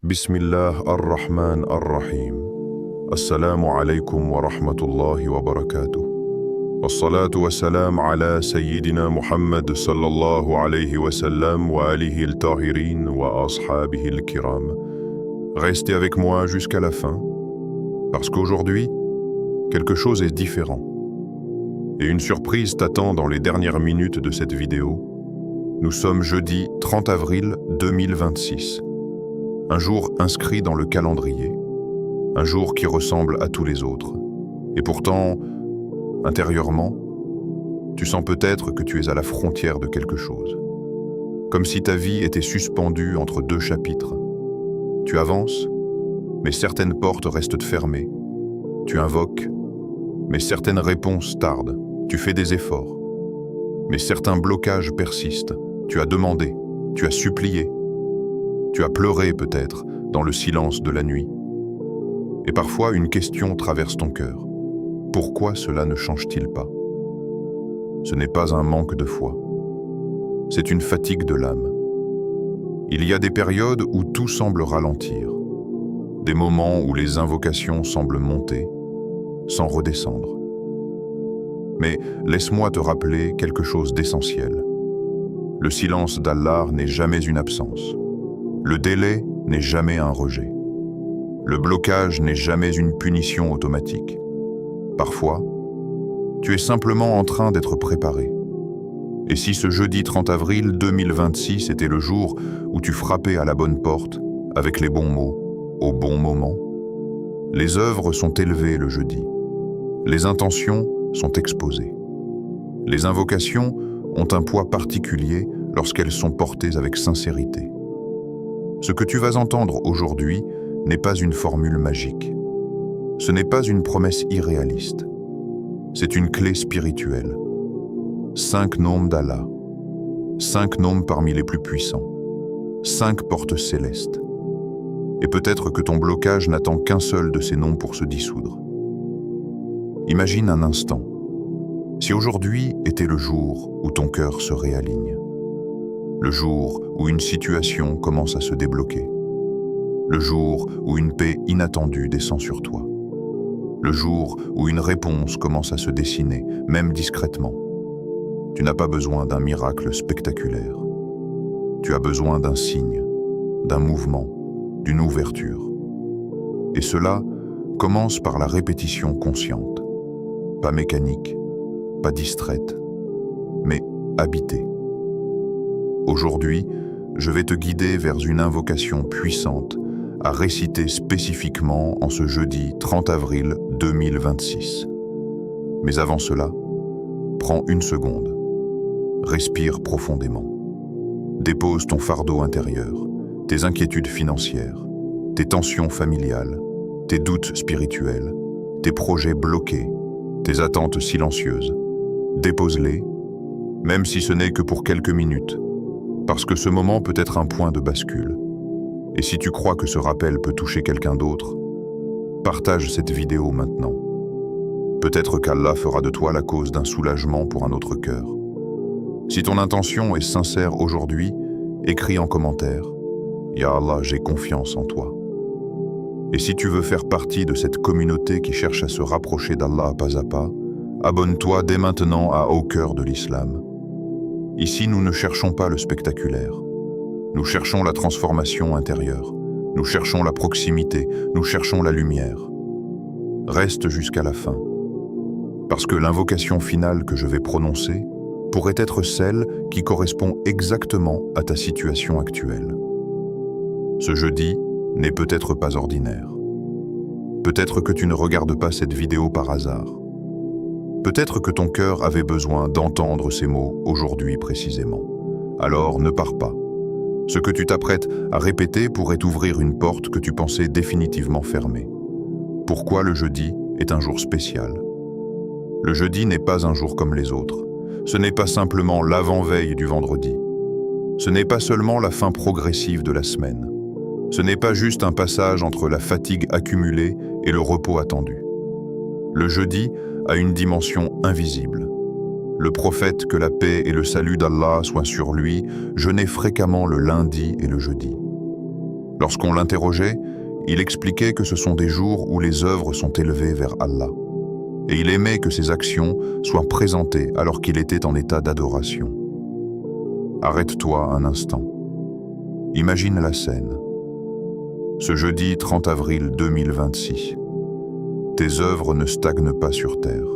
Bismillah ar-Rahman ar-Rahim. Assalamu alaikum wa rahmatullahi wa barakatuh. Wassalatu wassalam ala Sayyidina Muhammad sallallahu alayhi wa sallam wa alihi al-tahirin wa ashabihi al-kiram. Restez avec moi jusqu'à la fin, parce qu'aujourd'hui, quelque chose est différent. Et une surprise t'attend dans les dernières minutes de cette vidéo. Nous sommes jeudi 30 avril 2026. Un jour inscrit dans le calendrier. Un jour qui ressemble à tous les autres. Et pourtant, intérieurement, tu sens peut-être que tu es à la frontière de quelque chose. Comme si ta vie était suspendue entre deux chapitres. Tu avances, mais certaines portes restent fermées. Tu invoques, mais certaines réponses tardent. Tu fais des efforts, mais certains blocages persistent. Tu as demandé, tu as supplié. Tu as pleuré peut-être dans le silence de la nuit. Et parfois une question traverse ton cœur. Pourquoi cela ne change-t-il pas? Ce n'est pas un manque de foi. C'est une fatigue de l'âme. Il y a des périodes où tout semble ralentir. Des moments où les invocations semblent monter, sans redescendre. Mais laisse-moi te rappeler quelque chose d'essentiel. Le silence d'Allah n'est jamais une absence. Le délai n'est jamais un rejet. Le blocage n'est jamais une punition automatique. Parfois, tu es simplement en train d'être préparé. Et si ce jeudi 30 avril 2026 était le jour où tu frappais à la bonne porte, avec les bons mots, au bon moment, les œuvres sont élevées le jeudi. Les intentions sont exposées. Les invocations ont un poids particulier lorsqu'elles sont portées avec sincérité. Ce que tu vas entendre aujourd'hui n'est pas une formule magique. Ce n'est pas une promesse irréaliste. C'est une clé spirituelle. 5 noms d'Allah. 5 noms parmi les plus puissants. 5 portes célestes. Et peut-être que ton blocage n'attend qu'un seul de ces noms pour se dissoudre. Imagine un instant. Si aujourd'hui était le jour où ton cœur se réaligne. Le jour où une situation commence à se débloquer. Le jour où une paix inattendue descend sur toi. Le jour où une réponse commence à se dessiner, même discrètement. Tu n'as pas besoin d'un miracle spectaculaire. Tu as besoin d'un signe, d'un mouvement, d'une ouverture. Et cela commence par la répétition consciente. Pas mécanique, pas distraite, mais habitée. Aujourd'hui, je vais te guider vers une invocation puissante à réciter spécifiquement en ce jeudi 30 avril 2026. Mais avant cela, prends une seconde. Respire profondément. Dépose ton fardeau intérieur, tes inquiétudes financières, tes tensions familiales, tes doutes spirituels, tes projets bloqués, tes attentes silencieuses. Dépose-les, même si ce n'est que pour quelques minutes, parce que ce moment peut être un point de bascule. Et si tu crois que ce rappel peut toucher quelqu'un d'autre, partage cette vidéo maintenant. Peut-être qu'Allah fera de toi la cause d'un soulagement pour un autre cœur. Si ton intention est sincère aujourd'hui, écris en commentaire « Ya Allah, j'ai confiance en toi ». Et si tu veux faire partie de cette communauté qui cherche à se rapprocher d'Allah pas à pas, abonne-toi dès maintenant à Au cœur de l'Islam. Ici, nous ne cherchons pas le spectaculaire. Nous cherchons la transformation intérieure. Nous cherchons la proximité. Nous cherchons la lumière. Reste jusqu'à la fin. Parce que l'invocation finale que je vais prononcer pourrait être celle qui correspond exactement à ta situation actuelle. Ce jeudi n'est peut-être pas ordinaire. Peut-être que tu ne regardes pas cette vidéo par hasard. Peut-être que ton cœur avait besoin d'entendre ces mots aujourd'hui précisément. Alors ne pars pas. Ce que tu t'apprêtes à répéter pourrait ouvrir une porte que tu pensais définitivement fermée. Pourquoi le jeudi est un jour spécial? Le jeudi n'est pas un jour comme les autres. Ce n'est pas simplement l'avant-veille du vendredi. Ce n'est pas seulement la fin progressive de la semaine. Ce n'est pas juste un passage entre la fatigue accumulée et le repos attendu. Le jeudi a une dimension invisible. Le prophète, que la paix et le salut d'Allah soient sur lui, jeûnait fréquemment le lundi et le jeudi. Lorsqu'on l'interrogeait, il expliquait que ce sont des jours où les œuvres sont élevées vers Allah. Et il aimait que ses actions soient présentées alors qu'il était en état d'adoration. Arrête-toi un instant. Imagine la scène. Ce jeudi 30 avril 2026, tes œuvres ne stagnent pas sur terre.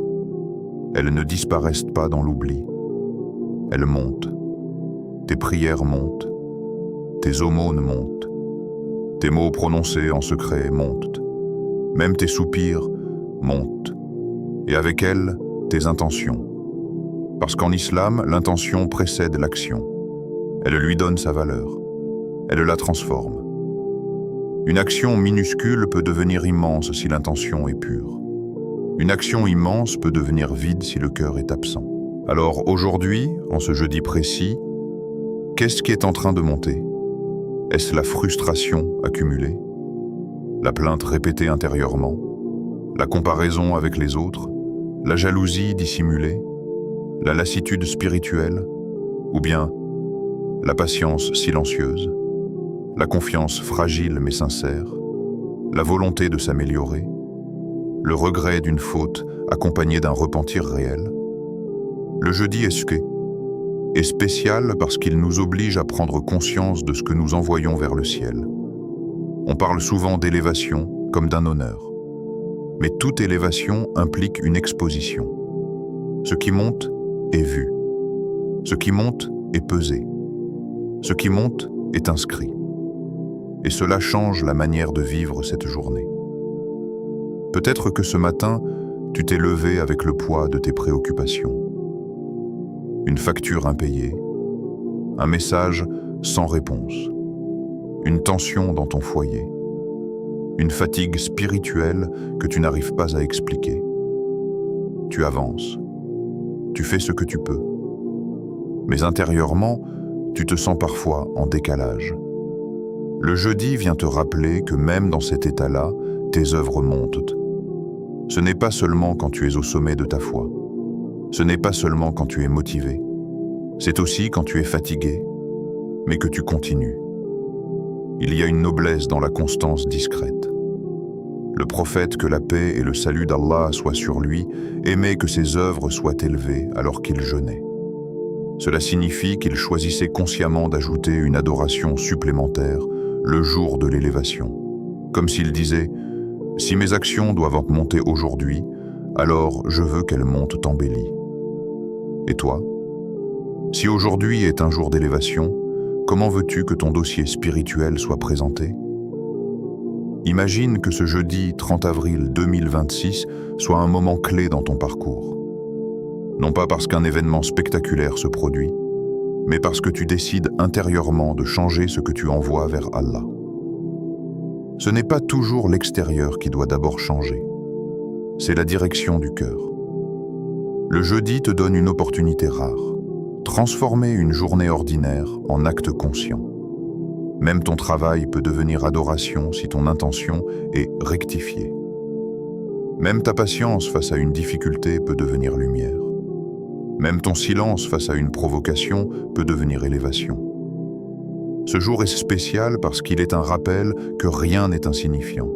Elles ne disparaissent pas dans l'oubli. Elles montent. Tes prières montent. Tes aumônes montent. Tes mots prononcés en secret montent. Même tes soupirs montent. Et avec elles, tes intentions. Parce qu'en islam, l'intention précède l'action. Elle lui donne sa valeur. Elle la transforme. Une action minuscule peut devenir immense si l'intention est pure. Une action immense peut devenir vide si le cœur est absent. Alors aujourd'hui, en ce jeudi précis, qu'est-ce qui est en train de monter? Est-ce la frustration accumulée? La plainte répétée intérieurement? La comparaison avec les autres? La jalousie dissimulée? La lassitude spirituelle? Ou bien la patience silencieuse? La confiance fragile mais sincère? La volonté de s'améliorer? Le regret d'une faute accompagné d'un repentir réel? Le jeudi est spécial parce qu'il nous oblige à prendre conscience de ce que nous envoyons vers le ciel. On parle souvent d'élévation comme d'un honneur. Mais toute élévation implique une exposition. Ce qui monte est vu. Ce qui monte est pesé. Ce qui monte est inscrit. Et cela change la manière de vivre cette journée. Peut-être que ce matin, tu t'es levé avec le poids de tes préoccupations. Une facture impayée, un message sans réponse, une tension dans ton foyer, une fatigue spirituelle que tu n'arrives pas à expliquer. Tu avances, tu fais ce que tu peux, mais intérieurement, tu te sens parfois en décalage. Le jeudi vient te rappeler que même dans cet état-là, tes œuvres montent. Ce n'est pas seulement quand tu es au sommet de ta foi. Ce n'est pas seulement quand tu es motivé. C'est aussi quand tu es fatigué, mais que tu continues. Il y a une noblesse dans la constance discrète. Le prophète, que la paix et le salut d'Allah soient sur lui, aimait que ses œuvres soient élevées alors qu'il jeûnait. Cela signifie qu'il choisissait consciemment d'ajouter une adoration supplémentaire le jour de l'élévation. Comme s'il disait « Si mes actions doivent monter aujourd'hui, alors je veux qu'elles montent embellies. » Et toi? Si aujourd'hui est un jour d'élévation, comment veux-tu que ton dossier spirituel soit présenté? Imagine que ce jeudi 30 avril 2026 soit un moment clé dans ton parcours. Non pas parce qu'un événement spectaculaire se produit, mais parce que tu décides intérieurement de changer ce que tu envoies vers Allah. Ce n'est pas toujours l'extérieur qui doit d'abord changer. C'est la direction du cœur. Le jeudi te donne une opportunité rare. Transformer une journée ordinaire en acte conscient. Même ton travail peut devenir adoration si ton intention est rectifiée. Même ta patience face à une difficulté peut devenir lumière. Même ton silence face à une provocation peut devenir élévation. Ce jour est spécial parce qu'il est un rappel que rien n'est insignifiant.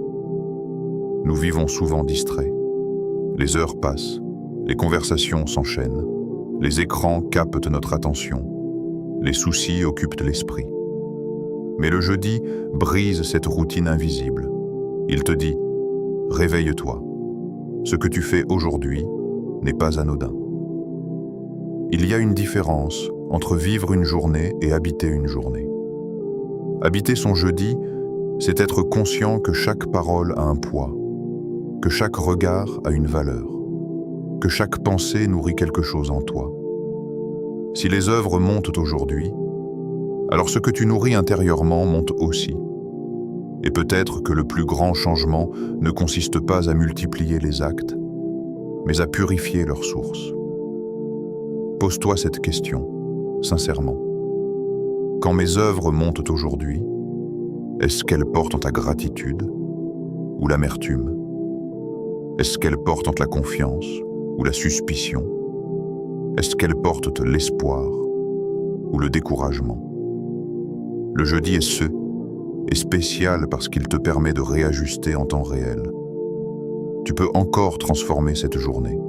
Nous vivons souvent distraits. Les heures passent, les conversations s'enchaînent, les écrans captent notre attention, les soucis occupent l'esprit. Mais le jeudi brise cette routine invisible. Il te dit « Réveille-toi. Ce que tu fais aujourd'hui n'est pas anodin. » Il y a une différence entre vivre une journée et habiter une journée. Habiter son jeudi, c'est être conscient que chaque parole a un poids, que chaque regard a une valeur, que chaque pensée nourrit quelque chose en toi. Si les œuvres montent aujourd'hui, alors ce que tu nourris intérieurement monte aussi. Et peut-être que le plus grand changement ne consiste pas à multiplier les actes, mais à purifier leur source. Pose-toi cette question, sincèrement. Quand mes œuvres montent aujourd'hui, est-ce qu'elles portent ta gratitude ou l'amertume? Est-ce qu'elles portent la confiance ou la suspicion? Est-ce qu'elles portent l'espoir ou le découragement? Le jeudi est est spécial parce qu'il te permet de réajuster en temps réel. Tu peux encore transformer cette journée.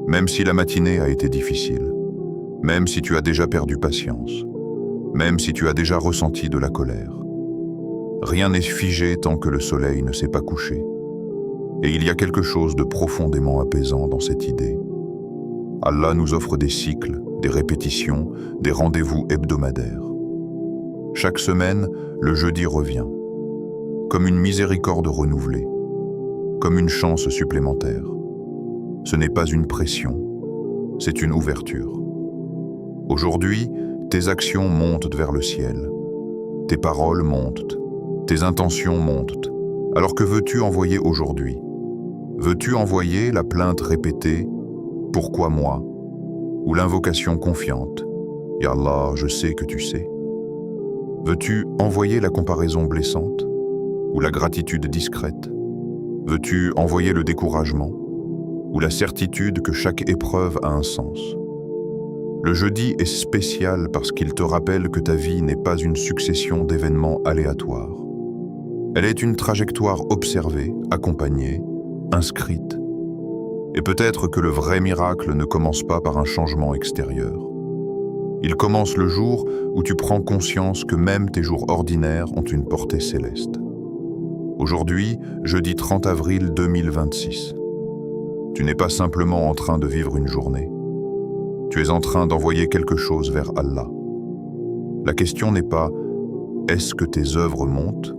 Même si la matinée a été difficile, même si tu as déjà perdu patience, même si tu as déjà ressenti de la colère. Rien n'est figé tant que le soleil ne s'est pas couché. Et il y a quelque chose de profondément apaisant dans cette idée. Allah nous offre des cycles, des répétitions, des rendez-vous hebdomadaires. Chaque semaine, le jeudi revient, comme une miséricorde renouvelée, comme une chance supplémentaire. Ce n'est pas une pression, c'est une ouverture. Aujourd'hui, tes actions montent vers le ciel, tes paroles montent, tes intentions montent. Alors que veux-tu envoyer aujourd'hui? Veux-tu envoyer la plainte répétée « Pourquoi moi ?» ou l'invocation confiante « Ya Allah, je sais que tu sais ». Veux-tu envoyer la comparaison blessante ou la gratitude discrète? Veux-tu envoyer le découragement ou la certitude que chaque épreuve a un sens? Le jeudi est spécial parce qu'il te rappelle que ta vie n'est pas une succession d'événements aléatoires. Elle est une trajectoire observée, accompagnée, inscrite. Et peut-être que le vrai miracle ne commence pas par un changement extérieur. Il commence le jour où tu prends conscience que même tes jours ordinaires ont une portée céleste. Aujourd'hui, jeudi 30 avril 2026. Tu n'es pas simplement en train de vivre une journée. Tu es en train d'envoyer quelque chose vers Allah. La question n'est pas « Est-ce que tes œuvres montent ?»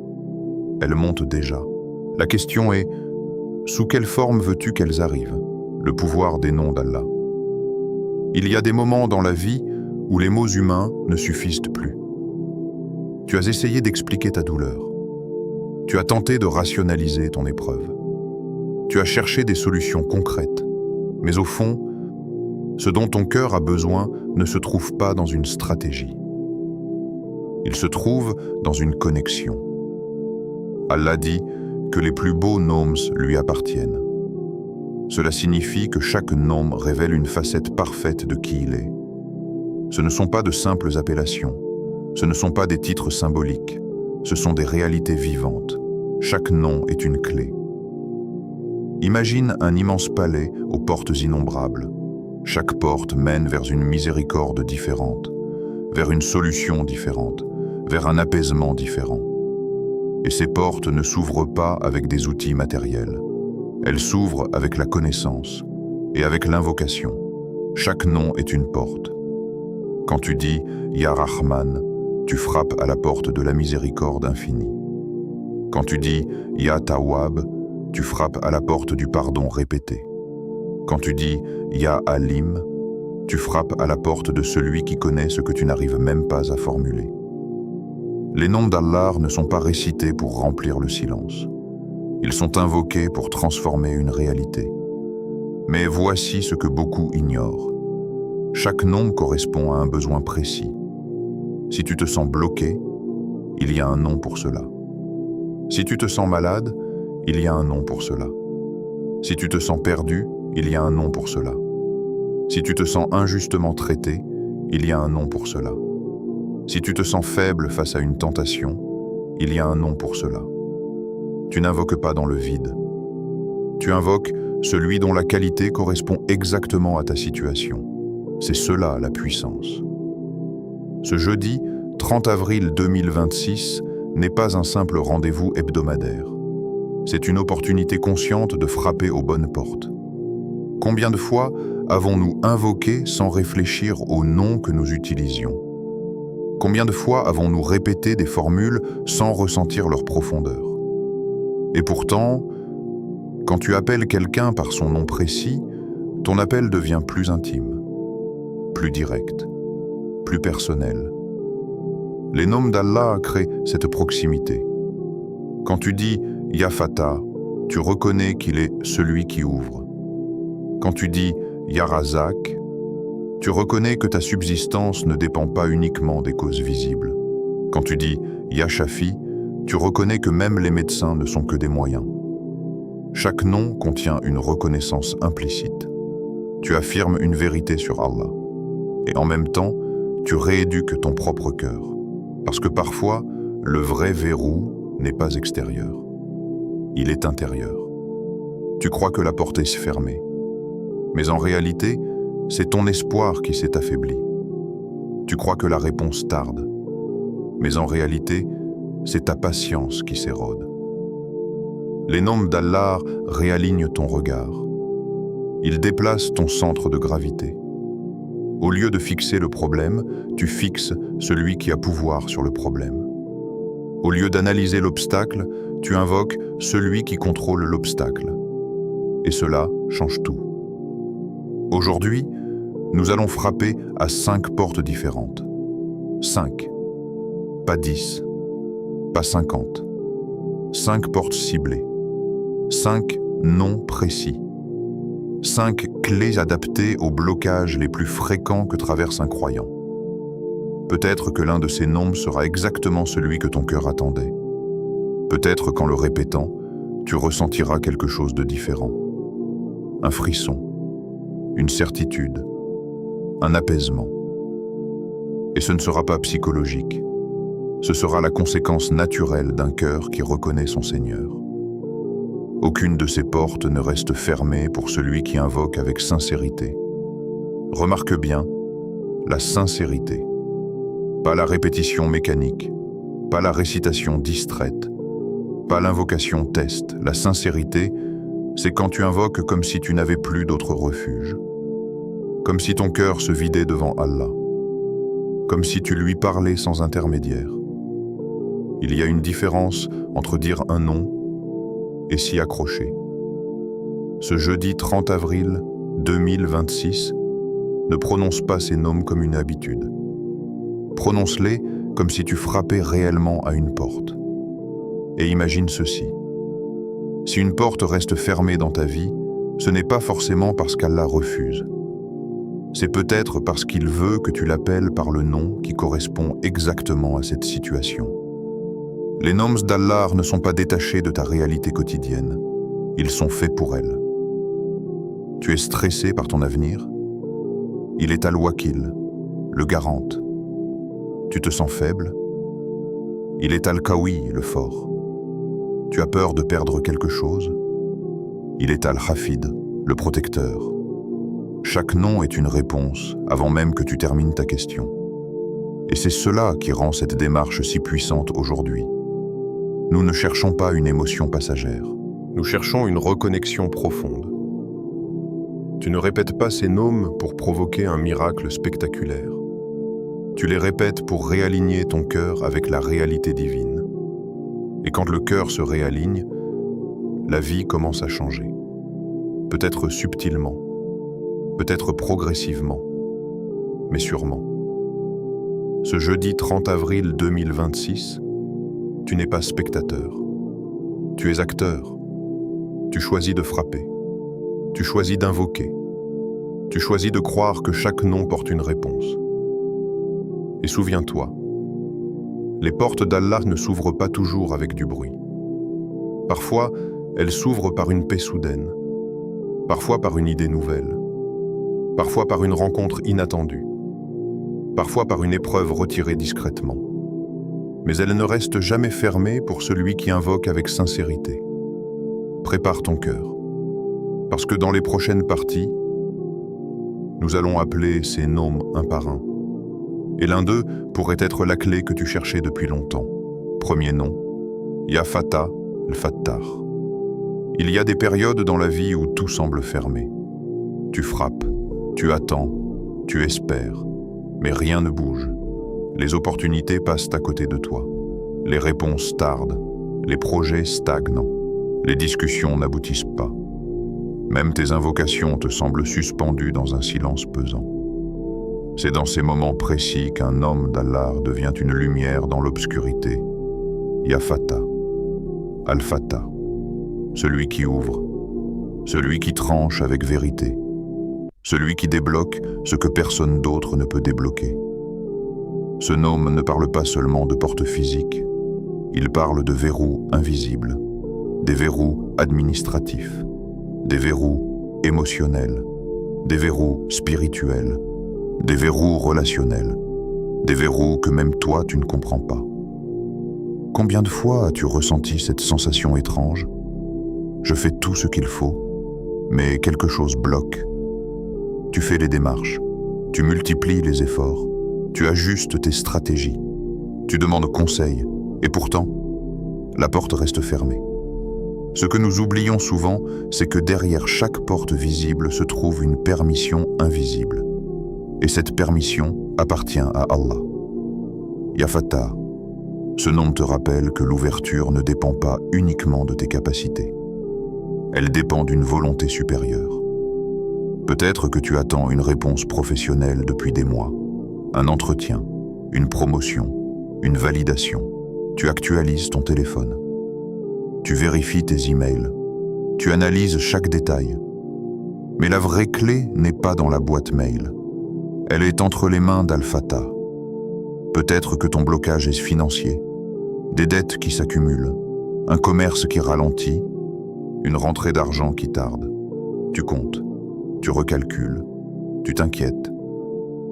Elles montent déjà. La question est « Sous quelle forme veux-tu qu'elles arrivent ?» Le pouvoir des noms d'Allah. Il y a des moments dans la vie où les mots humains ne suffisent plus. Tu as essayé d'expliquer ta douleur. Tu as tenté de rationaliser ton épreuve. Tu as cherché des solutions concrètes. Mais au fond, ce dont ton cœur a besoin ne se trouve pas dans une stratégie. Il se trouve dans une connexion. Allah dit que les plus beaux noms lui appartiennent. Cela signifie que chaque nom révèle une facette parfaite de qui il est. Ce ne sont pas de simples appellations, ce ne sont pas des titres symboliques, ce sont des réalités vivantes. Chaque nom est une clé. Imagine un immense palais aux portes innombrables. Chaque porte mène vers une miséricorde différente, vers une solution différente, vers un apaisement différent. Et ces portes ne s'ouvrent pas avec des outils matériels. Elles s'ouvrent avec la connaissance et avec l'invocation. Chaque nom est une porte. Quand tu dis « Ya Rahman », tu frappes à la porte de la miséricorde infinie. Quand tu dis « Ya Tawwab », tu frappes à la porte du pardon répété. Quand tu dis « Ya Alim », tu frappes à la porte de celui qui connaît ce que tu n'arrives même pas à formuler. Les noms d'Allah ne sont pas récités pour remplir le silence. Ils sont invoqués pour transformer une réalité. Mais voici ce que beaucoup ignorent. Chaque nom correspond à un besoin précis. Si tu te sens bloqué, il y a un nom pour cela. Si tu te sens malade, il y a un nom pour cela. Si tu te sens perdu, il y a un nom pour cela. Si tu te sens injustement traité, il y a un nom pour cela. Si tu te sens faible face à une tentation, il y a un nom pour cela. Tu n'invoques pas dans le vide. Tu invoques celui dont la qualité correspond exactement à ta situation. C'est cela la puissance. Ce jeudi, 30 avril 2026, n'est pas un simple rendez-vous hebdomadaire. C'est une opportunité consciente de frapper aux bonnes portes. Combien de fois avons-nous invoqué sans réfléchir aux noms que nous utilisions? Combien de fois avons-nous répété des formules sans ressentir leur profondeur? Et pourtant, quand tu appelles quelqu'un par son nom précis, ton appel devient plus intime, plus direct, plus personnel. Les noms d'Allah créent cette proximité. Quand tu dis « Ya Fatah », tu reconnais qu'il est celui qui ouvre. Quand tu dis « Ya Razak », tu reconnais que ta subsistance ne dépend pas uniquement des causes visibles. Quand tu dis « Ya Shafi », tu reconnais que même les médecins ne sont que des moyens. Chaque nom contient une reconnaissance implicite. Tu affirmes une vérité sur Allah. Et en même temps, tu rééduques ton propre cœur. Parce que parfois, le vrai verrou n'est pas extérieur. Il est intérieur. Tu crois que la porte est fermée. Mais en réalité, c'est ton espoir qui s'est affaibli. Tu crois que la réponse tarde. Mais en réalité, c'est ta patience qui s'érode. Les noms d'Allah réalignent ton regard. Ils déplacent ton centre de gravité. Au lieu de fixer le problème, tu fixes celui qui a pouvoir sur le problème. Au lieu d'analyser l'obstacle, tu invoques celui qui contrôle l'obstacle. Et cela change tout. Aujourd'hui, nous allons frapper à 5 portes différentes. 5. Pas 10. Pas 50. 5 portes ciblées. 5 noms précis. 5 clés adaptées aux blocages les plus fréquents que traverse un croyant. Peut-être que l'un de ces noms sera exactement celui que ton cœur attendait. Peut-être qu'en le répétant, tu ressentiras quelque chose de différent. Un frisson, une certitude, un apaisement. Et ce ne sera pas psychologique. Ce sera la conséquence naturelle d'un cœur qui reconnaît son Seigneur. Aucune de ces portes ne reste fermée pour celui qui invoque avec sincérité. Remarque bien, la sincérité. Pas la répétition mécanique, pas la récitation distraite, pas l'invocation test. La sincérité, c'est quand tu invoques comme si tu n'avais plus d'autre refuge. Comme si ton cœur se vidait devant Allah. Comme si tu lui parlais sans intermédiaire. Il y a une différence entre dire un nom et s'y accrocher. Ce jeudi 30 avril 2026, ne prononce pas ces noms comme une habitude. Prononce-les comme si tu frappais réellement à une porte. Et imagine ceci. Si une porte reste fermée dans ta vie, ce n'est pas forcément parce qu'Allah refuse. C'est peut-être parce qu'il veut que tu l'appelles par le nom qui correspond exactement à cette situation. Les noms d'Allah ne sont pas détachés de ta réalité quotidienne. Ils sont faits pour elle. Tu es stressé par ton avenir? Il est Al-Wakil, le garante. Tu te sens faible? Il est Al-Qawi, le fort. Tu as peur de perdre quelque chose? Il est Al-Hafid, le protecteur. Chaque nom est une réponse avant même que tu termines ta question. Et c'est cela qui rend cette démarche si puissante aujourd'hui. Nous ne cherchons pas une émotion passagère. Nous cherchons une reconnexion profonde. Tu ne répètes pas ces noms pour provoquer un miracle spectaculaire. Tu les répètes pour réaligner ton cœur avec la réalité divine. Et quand le cœur se réaligne, la vie commence à changer. Peut-être subtilement, peut-être progressivement, mais sûrement. Ce jeudi 30 avril 2026, tu n'es pas spectateur. Tu es acteur. Tu choisis de frapper. Tu choisis d'invoquer. Tu choisis de croire que chaque nom porte une réponse. Et souviens-toi, les portes d'Allah ne s'ouvrent pas toujours avec du bruit. Parfois, elles s'ouvrent par une paix soudaine. Parfois par une idée nouvelle. Parfois par une rencontre inattendue. Parfois par une épreuve retirée discrètement. Mais elles ne restent jamais fermées pour celui qui invoque avec sincérité. Prépare ton cœur, parce que dans les prochaines parties, nous allons appeler ces noms un par un. Et l'un d'eux pourrait être la clé que tu cherchais depuis longtemps. Premier nom, Ya Fatah al-Fattar. Il y a des périodes dans la vie où tout semble fermé. Tu frappes, tu attends, tu espères, mais rien ne bouge. Les opportunités passent à côté de toi. Les réponses tardent, les projets stagnent, les discussions n'aboutissent pas. Même tes invocations te semblent suspendues dans un silence pesant. C'est dans ces moments précis qu'un homme d'Allah devient une lumière dans l'obscurité. Ya Fatah, Al-Fatah, celui qui ouvre, celui qui tranche avec vérité, celui qui débloque ce que personne d'autre ne peut débloquer. Ce nom ne parle pas seulement de portes physiques, il parle de verrous invisibles, des verrous administratifs, des verrous émotionnels, des verrous spirituels, des verrous relationnels, des verrous que même toi tu ne comprends pas. Combien de fois as-tu ressenti cette sensation étrange? Je fais tout ce qu'il faut, mais quelque chose bloque. Tu fais les démarches, tu multiplies les efforts, tu ajustes tes stratégies, tu demandes conseil, et pourtant, la porte reste fermée. Ce que nous oublions souvent, c'est que derrière chaque porte visible se trouve une permission invisible. Et cette permission appartient à Allah. Ya Fattah, ce nom te rappelle que l'ouverture ne dépend pas uniquement de tes capacités. Elle dépend d'une volonté supérieure. Peut-être que tu attends une réponse professionnelle depuis des mois, un entretien, une promotion, une validation. Tu actualises ton téléphone. Tu vérifies tes emails. Tu analyses chaque détail. Mais la vraie clé n'est pas dans la boîte mail. Elle est entre les mains d'Al-Fattah. Peut-être que ton blocage est financier, des dettes qui s'accumulent, un commerce qui ralentit, une rentrée d'argent qui tarde. Tu comptes, tu recalcules, tu t'inquiètes.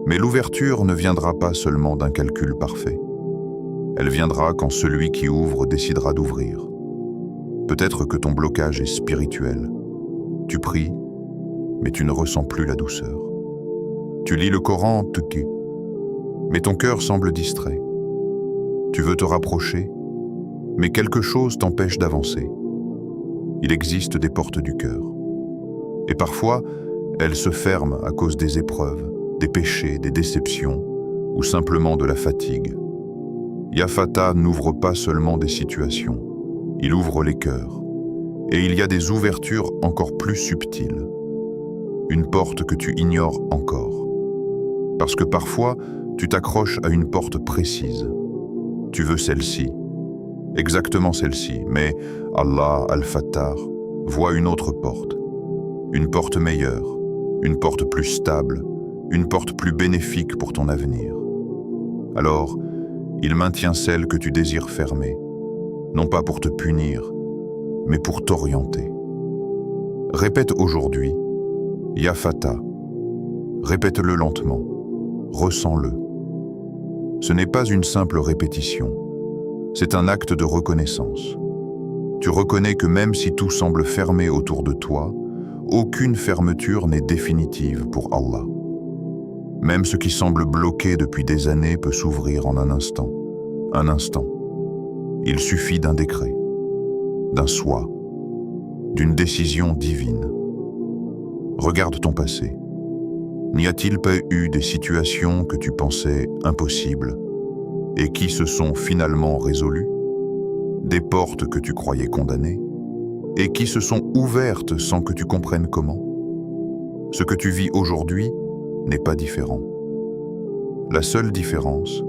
Mais l'ouverture ne viendra pas seulement d'un calcul parfait. Elle viendra quand celui qui ouvre décidera d'ouvrir. Peut-être que ton blocage est spirituel. Tu pries, mais tu ne ressens plus la douceur. Tu lis le Coran, mais ton cœur semble distrait. Tu veux te rapprocher, mais quelque chose t'empêche d'avancer. Il existe des portes du cœur. Et parfois, elles se ferment à cause des épreuves, des péchés, des déceptions, ou simplement de la fatigue. Ya Fattah n'ouvre pas seulement des situations, il ouvre les cœurs. Et il y a des ouvertures encore plus subtiles. Une porte que tu ignores encore. Parce que parfois, tu t'accroches à une porte précise. Tu veux celle-ci, exactement celle-ci, mais Allah, Al-Fattah, voit une autre porte. Une porte meilleure, une porte plus stable, une porte plus bénéfique pour ton avenir. Alors, il maintient celle que tu désires fermer, non pas pour te punir, mais pour t'orienter. Répète aujourd'hui, Ya Fattah. Répète-le lentement, ressens-le. Ce n'est pas une simple répétition, c'est un acte de reconnaissance. Tu reconnais que même si tout semble fermé autour de toi, aucune fermeture n'est définitive pour Allah. Même ce qui semble bloqué depuis des années peut s'ouvrir en un instant. Un instant. Il suffit d'un décret, d'un souhait, d'une décision divine. Regarde ton passé. N'y a-t-il pas eu des situations que tu pensais impossibles et qui se sont finalement résolues? Des portes que tu croyais condamnées et qui se sont ouvertes sans que tu comprennes comment? Ce que tu vis aujourd'hui n'est pas différent. La seule différence,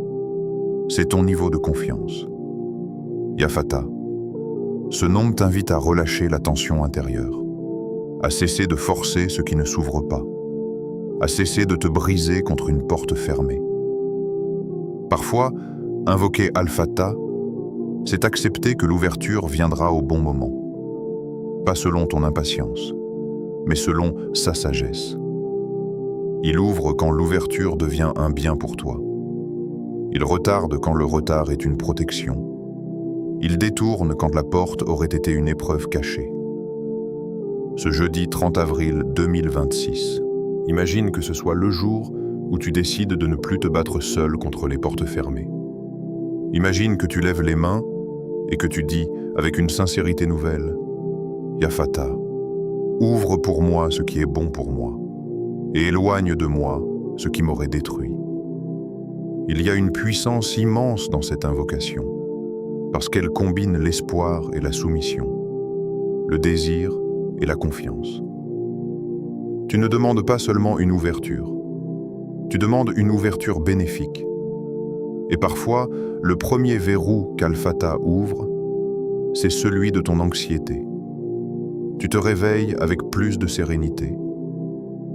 c'est ton niveau de confiance. Ya Fattah, ce nom t'invite à relâcher la tension intérieure, à cesser de forcer ce qui ne s'ouvre pas, à cesser de te briser contre une porte fermée. Parfois, invoquer Al-Fattah, c'est accepter que l'ouverture viendra au bon moment. Pas selon ton impatience, mais selon sa sagesse. Il ouvre quand l'ouverture devient un bien pour toi. Il retarde quand le retard est une protection. Il détourne quand la porte aurait été une épreuve cachée. Ce jeudi 30 avril 2026, imagine que ce soit le jour où tu décides de ne plus te battre seul contre les portes fermées. Imagine que tu lèves les mains et que tu dis avec une sincérité nouvelle, Ya Fattah, ouvre pour moi ce qui est bon pour moi et éloigne de moi ce qui m'aurait détruit. Il y a une puissance immense dans cette invocation, parce qu'elle combine l'espoir et la soumission, le désir et la confiance. Tu ne demandes pas seulement une ouverture, tu demandes une ouverture bénéfique. Et parfois, le premier verrou qu'Al-Fattah ouvre, c'est celui de ton anxiété. Tu te réveilles avec plus de sérénité.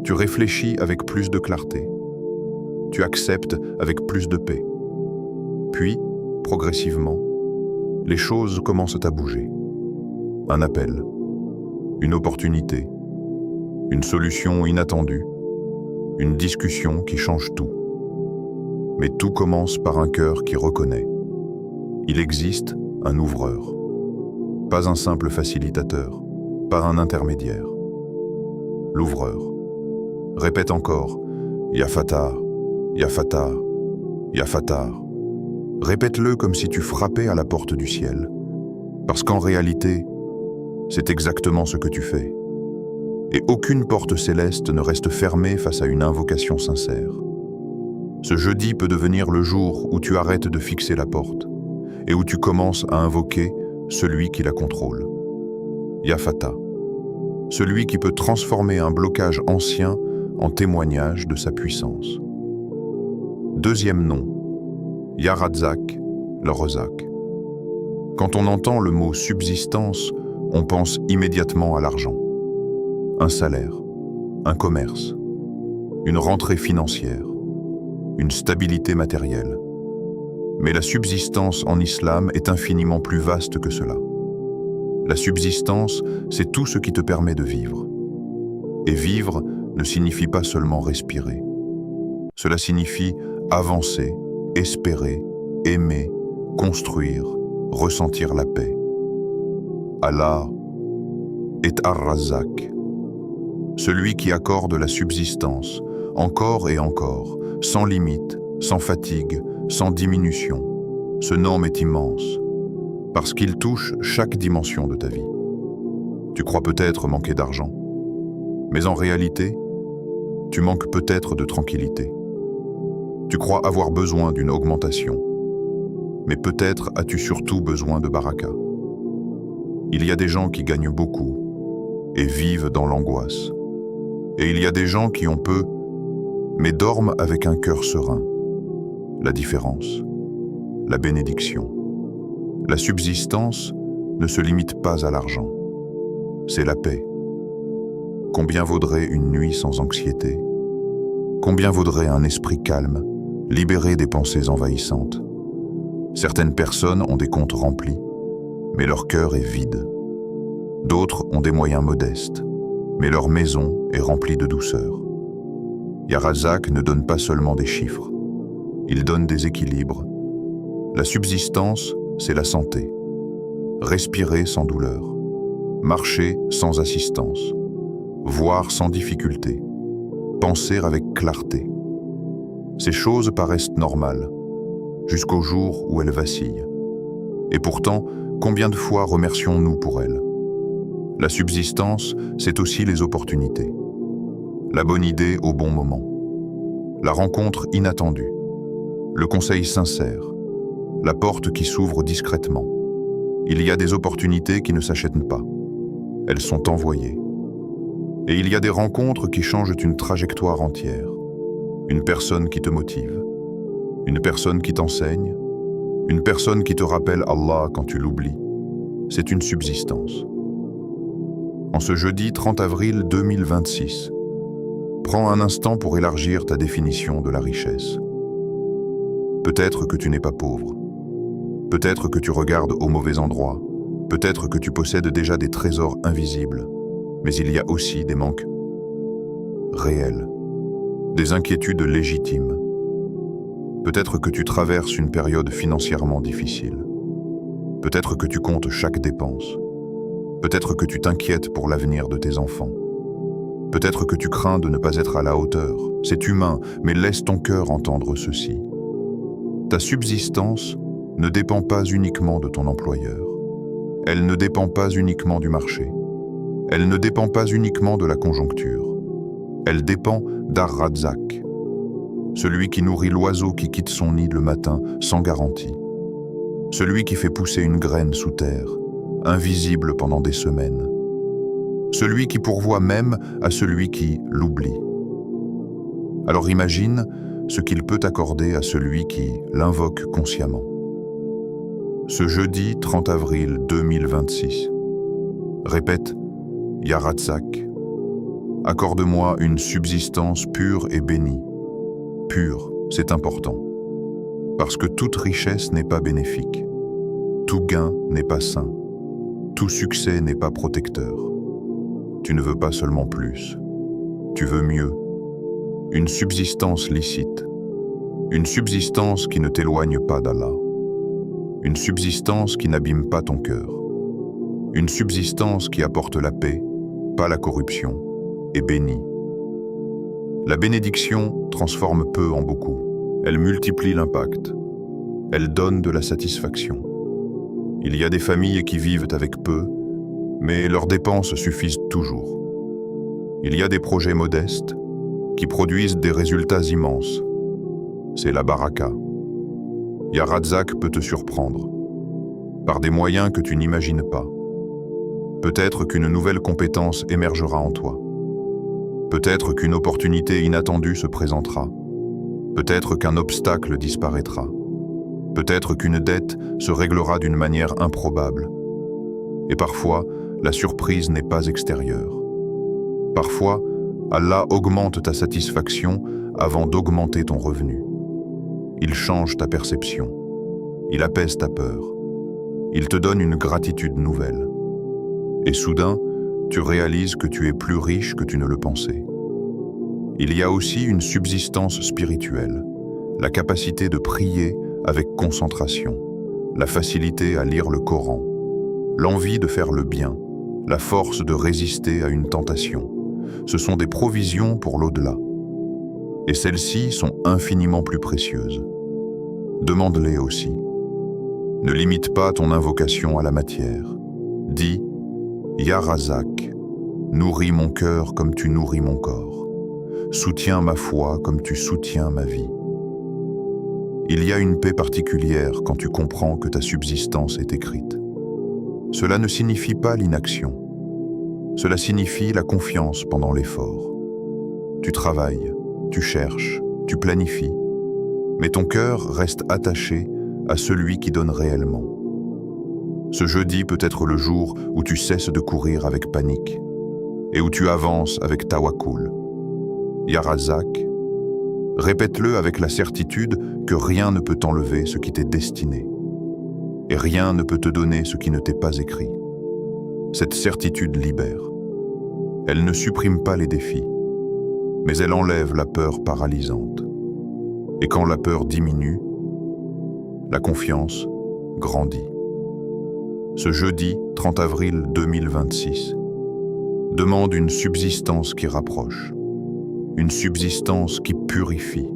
Tu réfléchis avec plus de clarté. Tu acceptes avec plus de paix. Puis, progressivement, les choses commencent à bouger. Un appel, une opportunité, une solution inattendue, une discussion qui change tout. Mais tout commence par un cœur qui reconnaît. Il existe un ouvreur. Pas un simple facilitateur, pas un intermédiaire. L'ouvreur. Répète encore, Ya Fatah, Ya Fatah, Ya Fatah. Répète-le comme si tu frappais à la porte du ciel. Parce qu'en réalité, c'est exactement ce que tu fais. Et aucune porte céleste ne reste fermée face à une invocation sincère. Ce jeudi peut devenir le jour où tu arrêtes de fixer la porte et où tu commences à invoquer celui qui la contrôle. Ya Fatah, celui qui peut transformer un blocage ancien en témoignage de sa puissance. Deuxième nom, Ya Razzaq, le Razak. Quand on entend le mot subsistance, on pense immédiatement à l'argent. Un salaire, un commerce, une rentrée financière, une stabilité matérielle. Mais la subsistance en islam est infiniment plus vaste que cela. La subsistance, c'est tout ce qui te permet de vivre. Et vivre ne signifie pas seulement respirer. Cela signifie avancer, espérer, aimer, construire, ressentir la paix. Allah est Ar-Razzaq, celui qui accorde la subsistance, encore et encore, sans limite, sans fatigue, sans diminution. Ce nom est immense, parce qu'il touche chaque dimension de ta vie. Tu crois peut-être manquer d'argent, mais en réalité, tu manques peut-être de tranquillité. Tu crois avoir besoin d'une augmentation, mais peut-être as-tu surtout besoin de baraka. Il y a des gens qui gagnent beaucoup et vivent dans l'angoisse. Et il y a des gens qui ont peu, mais dorment avec un cœur serein. La différence, la bénédiction, la subsistance ne se limite pas à l'argent. C'est la paix. Combien vaudrait une nuit sans anxiété? Combien vaudrait un esprit calme, libéré des pensées envahissantes? Certaines personnes ont des comptes remplis, mais leur cœur est vide. D'autres ont des moyens modestes, mais leur maison est remplie de douceur. Ya Razzaq ne donne pas seulement des chiffres, il donne des équilibres. La subsistance, c'est la santé. Respirer sans douleur, marcher sans assistance, voir sans difficulté, penser avec clarté. Ces choses paraissent normales, jusqu'au jour où elles vacillent. Et pourtant, combien de fois remercions-nous pour elles? La subsistance, c'est aussi les opportunités. La bonne idée au bon moment. La rencontre inattendue. Le conseil sincère. La porte qui s'ouvre discrètement. Il y a des opportunités qui ne s'achètent pas. Elles sont envoyées. Et il y a des rencontres qui changent une trajectoire entière. Une personne qui te motive. Une personne qui t'enseigne. Une personne qui te rappelle Allah quand tu l'oublies. C'est une subsistance. En ce jeudi 30 avril 2026, prends un instant pour élargir ta définition de la richesse. Peut-être que tu n'es pas pauvre. Peut-être que tu regardes au mauvais endroit. Peut-être que tu possèdes déjà des trésors invisibles. Mais il y a aussi des manques réels, des inquiétudes légitimes. Peut-être que tu traverses une période financièrement difficile. Peut-être que tu comptes chaque dépense. Peut-être que tu t'inquiètes pour l'avenir de tes enfants. Peut-être que tu crains de ne pas être à la hauteur. C'est humain, mais laisse ton cœur entendre ceci. Ta subsistance ne dépend pas uniquement de ton employeur. Elle ne dépend pas uniquement du marché. Elle ne dépend pas uniquement de la conjoncture. Elle dépend d'Ar-Razzaq, celui qui nourrit l'oiseau qui quitte son nid le matin sans garantie. Celui qui fait pousser une graine sous terre, invisible pendant des semaines. Celui qui pourvoit même à celui qui l'oublie. Alors imagine ce qu'il peut accorder à celui qui l'invoque consciemment. Ce jeudi 30 avril 2026, répète Ya Razzaq, accorde-moi une subsistance pure et bénie. Pure, c'est important. Parce que toute richesse n'est pas bénéfique. Tout gain n'est pas sain. Tout succès n'est pas protecteur. Tu ne veux pas seulement plus. Tu veux mieux. Une subsistance licite. Une subsistance qui ne t'éloigne pas d'Allah. une subsistance qui n'abîme pas ton cœur, une subsistance qui apporte la paix, pas la corruption, et bénie. La bénédiction transforme peu en beaucoup. Elle multiplie l'impact. Elle donne de la satisfaction. Il y a des familles qui vivent avec peu, mais leurs dépenses suffisent toujours. Il y a des projets modestes qui produisent des résultats immenses. C'est la baraka. Ya Razzaq peut te surprendre, par des moyens que tu n'imagines pas. Peut-être qu'une nouvelle compétence émergera en toi. Peut-être qu'une opportunité inattendue se présentera. Peut-être qu'un obstacle disparaîtra. Peut-être qu'une dette se réglera d'une manière improbable. Et parfois, la surprise n'est pas extérieure. Parfois, Allah augmente ta satisfaction avant d'augmenter ton revenu. Il change ta perception. Il apaise ta peur. Il te donne une gratitude nouvelle. Et soudain, tu réalises que tu es plus riche que tu ne le pensais. Il y a aussi une subsistance spirituelle, la capacité de prier avec concentration, la facilité à lire le Coran, l'envie de faire le bien, la force de résister à une tentation. Ce sont des provisions pour l'au-delà. Et celles-ci sont infiniment plus précieuses. Demande-les aussi. Ne limite pas ton invocation à la matière. Dis « Ya Razzaq, nourris mon cœur comme tu nourris mon corps. Soutiens ma foi comme tu soutiens ma vie. » Il y a une paix particulière quand tu comprends que ta subsistance est écrite. Cela ne signifie pas l'inaction. Cela signifie la confiance pendant l'effort. Tu travailles, tu cherches, tu planifies, mais ton cœur reste attaché à celui qui donne réellement. Ce jeudi peut être le jour où tu cesses de courir avec panique et où tu avances avec tawakkul. Ya Razzaq, répète-le avec la certitude que rien ne peut t'enlever ce qui t'est destiné et rien ne peut te donner ce qui ne t'est pas écrit. Cette certitude libère. Elle ne supprime pas les défis, mais elle enlève la peur paralysante. Et quand la peur diminue, la confiance grandit. Ce jeudi 30 avril 2026, demande une subsistance qui rapproche, une subsistance qui purifie,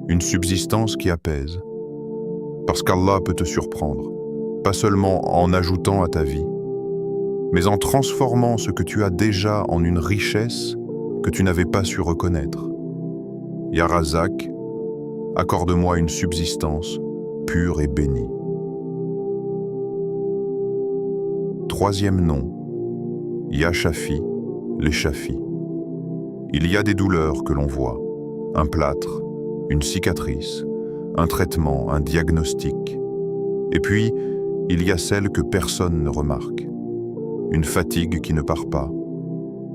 une subsistance qui apaise. Parce qu'Allah peut te surprendre, pas seulement en ajoutant à ta vie, mais en transformant ce que tu as déjà en une richesse que tu n'avais pas su reconnaître. Ya Razzaq, accorde-moi une subsistance pure et bénie. Troisième nom, Ya Shafi, les Shafis. Il y a des douleurs que l'on voit, un plâtre, une cicatrice, un traitement, un diagnostic. Et puis, il y a celles que personne ne remarque. Une fatigue qui ne part pas,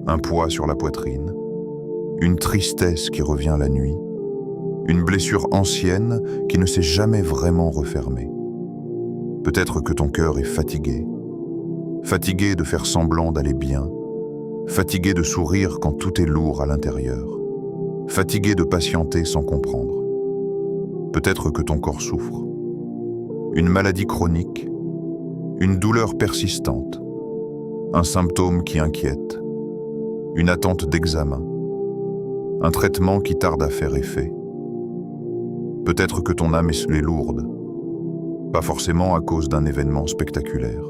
un poids sur la poitrine, une tristesse qui revient la nuit, une blessure ancienne qui ne s'est jamais vraiment refermée. Peut-être que ton cœur est fatigué, fatigué de faire semblant d'aller bien, fatigué de sourire quand tout est lourd à l'intérieur, fatigué de patienter sans comprendre. Peut-être que ton corps souffre. Une maladie chronique, une douleur persistante, un symptôme qui inquiète, une attente d'examen, un traitement qui tarde à faire effet. Peut-être que ton âme est lourde, pas forcément à cause d'un événement spectaculaire,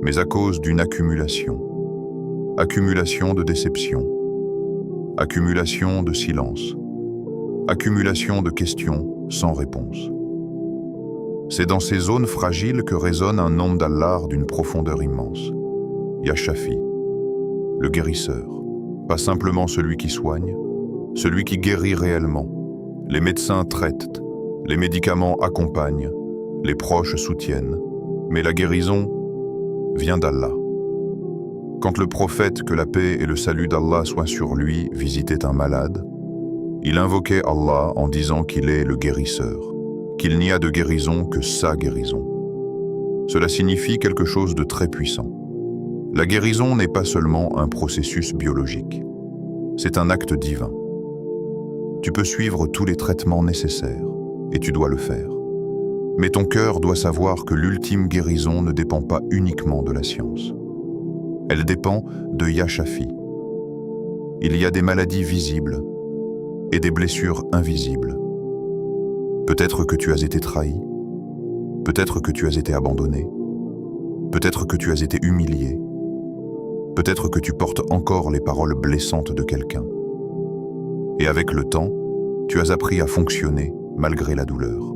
mais à cause d'une accumulation de déceptions, accumulation de silence, accumulation de questions sans réponse. C'est dans ces zones fragiles que résonne un nom d'Allah d'une profondeur immense. Ya Shafi, le guérisseur, pas simplement celui qui soigne, celui qui guérit réellement. Les médecins traitent, les médicaments accompagnent, les proches soutiennent, mais la guérison vient d'Allah. Quand le prophète, que la paix et le salut d'Allah soient sur lui, visitait un malade, il invoquait Allah en disant qu'il est le guérisseur, qu'il n'y a de guérison que sa guérison. Cela signifie quelque chose de très puissant. La guérison n'est pas seulement un processus biologique, c'est un acte divin. Tu peux suivre tous les traitements nécessaires, et tu dois le faire. Mais ton cœur doit savoir que l'ultime guérison ne dépend pas uniquement de la science. Elle dépend de Yashafi. Il y a des maladies visibles et des blessures invisibles. Peut-être que tu as été trahi, peut-être que tu as été abandonné, peut-être que tu as été humilié, peut-être que tu portes encore les paroles blessantes de quelqu'un. Et avec le temps, tu as appris à fonctionner malgré la douleur.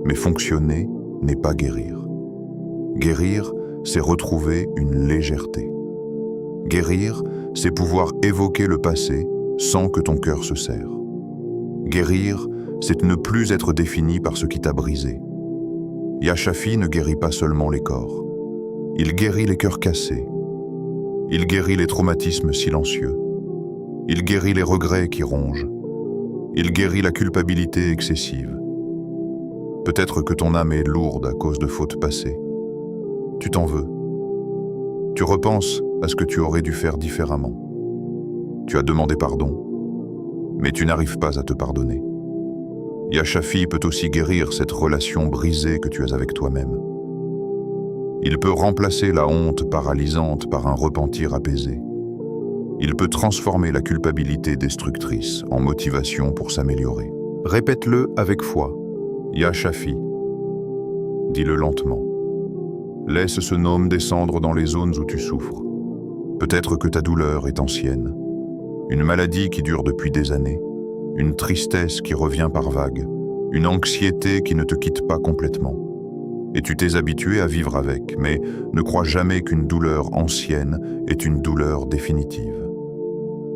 Mais fonctionner n'est pas guérir. Guérir, c'est retrouver une légèreté. Guérir, c'est pouvoir évoquer le passé sans que ton cœur se serre. Guérir, c'est ne plus être défini par ce qui t'a brisé. Yashafi ne guérit pas seulement les corps. Il guérit les cœurs cassés. Il guérit les traumatismes silencieux. Il guérit les regrets qui rongent. Il guérit la culpabilité excessive. Peut-être que ton âme est lourde à cause de fautes passées. Tu t'en veux. Tu repenses à ce que tu aurais dû faire différemment. Tu as demandé pardon, mais tu n'arrives pas à te pardonner. Yashafi peut aussi guérir cette relation brisée que tu as avec toi-même. Il peut remplacer la honte paralysante par un repentir apaisé. Il peut transformer la culpabilité destructrice en motivation pour s'améliorer. Répète-le avec foi. Yashafi. Dis-le lentement. Laisse ce nom descendre dans les zones où tu souffres. Peut-être que ta douleur est ancienne. Une maladie qui dure depuis des années. Une tristesse qui revient par vagues. Une anxiété qui ne te quitte pas complètement. Et tu t'es habitué à vivre avec, mais ne crois jamais qu'une douleur ancienne est une douleur définitive.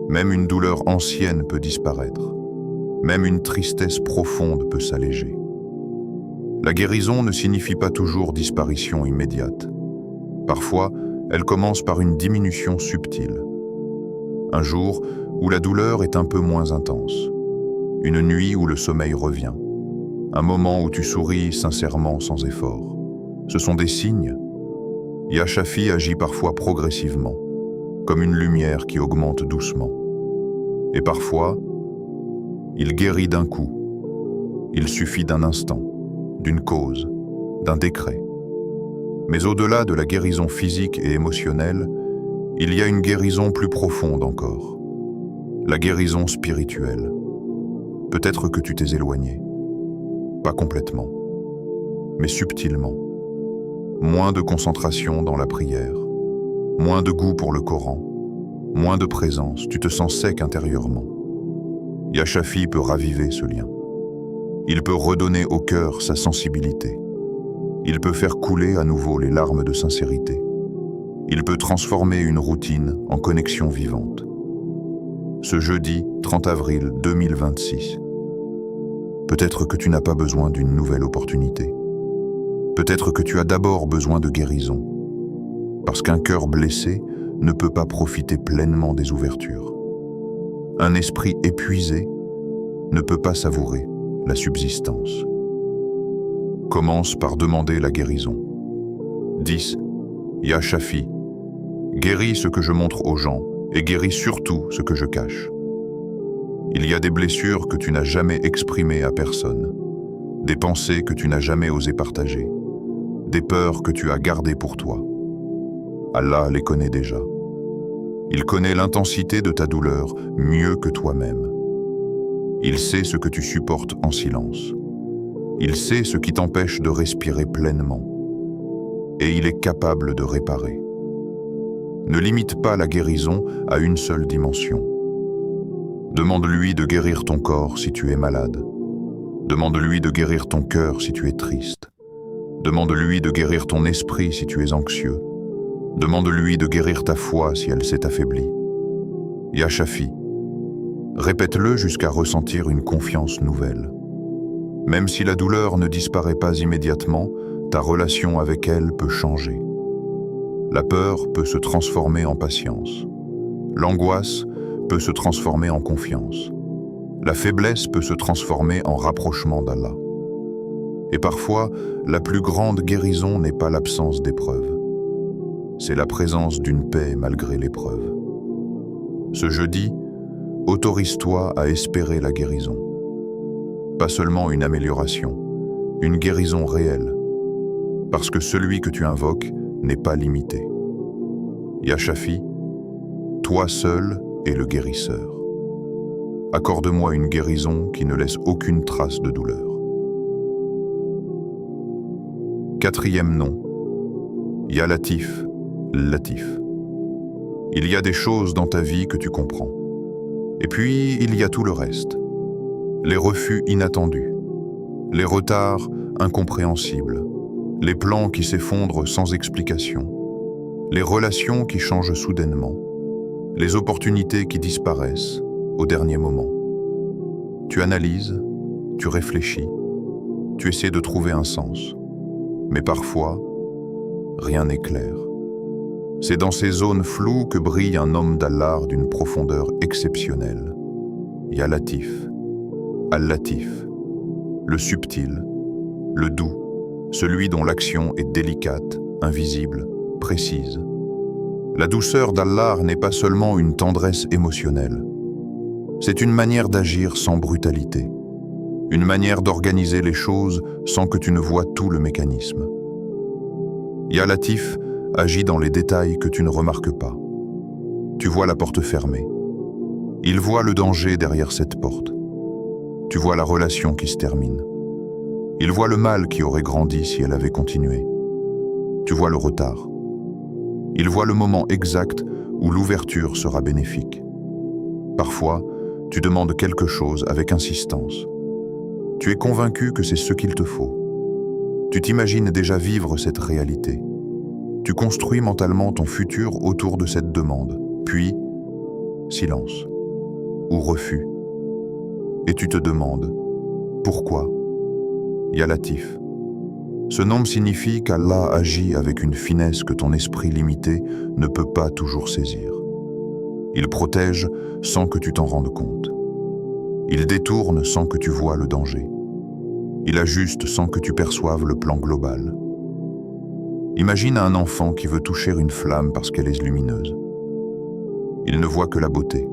Même une douleur ancienne peut disparaître. Même une tristesse profonde peut s'alléger. La guérison ne signifie pas toujours disparition immédiate. Parfois, elle commence par une diminution subtile. Un jour où la douleur est un peu moins intense. Une nuit où le sommeil revient. Un moment où tu souris sincèrement sans effort. Ce sont des signes. Yashafi agit parfois progressivement, comme une lumière qui augmente doucement. Et parfois, il guérit d'un coup. Il suffit d'un instant, d'une cause, d'un décret. Mais au-delà de la guérison physique et émotionnelle, il y a une guérison plus profonde encore. La guérison spirituelle. Peut-être que tu t'es éloigné. Pas complètement, mais subtilement. Moins de concentration dans la prière, moins de goût pour le Coran, moins de présence, tu te sens sec intérieurement. Yashafi peut raviver ce lien. Il peut redonner au cœur sa sensibilité. Il peut faire couler à nouveau les larmes de sincérité. Il peut transformer une routine en connexion vivante. Ce jeudi 30 avril 2026. Peut-être que tu n'as pas besoin d'une nouvelle opportunité. Peut-être que tu as d'abord besoin de guérison. Parce qu'un cœur blessé ne peut pas profiter pleinement des ouvertures. Un esprit épuisé ne peut pas savourer la subsistance. Commence par demander la guérison. 10. Yashafi. Guéris ce que je montre aux gens et guéris surtout ce que je cache. Il y a des blessures que tu n'as jamais exprimées à personne, des pensées que tu n'as jamais osé partager, des peurs que tu as gardées pour toi. Allah les connaît déjà. Il connaît l'intensité de ta douleur mieux que toi-même. Il sait ce que tu supportes en silence. Il sait ce qui t'empêche de respirer pleinement. Et il est capable de réparer. Ne limite pas la guérison à une seule dimension. Demande-lui de guérir ton corps si tu es malade. Demande-lui de guérir ton cœur si tu es triste. Demande-lui de guérir ton esprit si tu es anxieux. Demande-lui de guérir ta foi si elle s'est affaiblie. Yashafi. Répète-le jusqu'à ressentir une confiance nouvelle. Même si la douleur ne disparaît pas immédiatement, ta relation avec elle peut changer. La peur peut se transformer en patience. L'angoisse peut se transformer en confiance. La faiblesse peut se transformer en rapprochement d'Allah. Et parfois, la plus grande guérison n'est pas l'absence d'épreuves. C'est la présence d'une paix malgré l'épreuve. Ce jeudi, autorise-toi à espérer la guérison. Pas seulement une amélioration, une guérison réelle, parce que celui que tu invoques n'est pas limité. Ya Shafi, toi seul es le guérisseur. Accorde-moi une guérison qui ne laisse aucune trace de douleur. 4e nom, Ya Latif, Latif. Il y a des choses dans ta vie que tu comprends. Et puis, il y a tout le reste. Les refus inattendus, les retards incompréhensibles, les plans qui s'effondrent sans explication, les relations qui changent soudainement, les opportunités qui disparaissent au dernier moment. Tu analyses, tu réfléchis, tu essaies de trouver un sens. Mais parfois, rien n'est clair. C'est dans ces zones floues que brille un homme d'Allah d'une profondeur exceptionnelle. Ya Latif, Al-Latif, le subtil, le doux, celui dont l'action est délicate, invisible, précise. La douceur d'Allah n'est pas seulement une tendresse émotionnelle. C'est une manière d'agir sans brutalité, une manière d'organiser les choses sans que tu ne vois tout le mécanisme. Ya Latif agit dans les détails que tu ne remarques pas. Tu vois la porte fermée. Il voit le danger derrière cette porte. Tu vois la relation qui se termine. Il voit le mal qui aurait grandi si elle avait continué. Tu vois le retard. Il voit le moment exact où l'ouverture sera bénéfique. Parfois, tu demandes quelque chose avec insistance. Tu es convaincu que c'est ce qu'il te faut. Tu t'imagines déjà vivre cette réalité. Tu construis mentalement ton futur autour de cette demande, puis silence ou refus. Et tu te demandes, pourquoi? Ya Latif. Ce nom signifie qu'Allah agit avec une finesse que ton esprit limité ne peut pas toujours saisir. Il protège sans que tu t'en rendes compte. Il détourne sans que tu vois le danger. Il ajuste sans que tu perçoives le plan global. Imagine un enfant qui veut toucher une flamme parce qu'elle est lumineuse. Il ne voit que la beauté.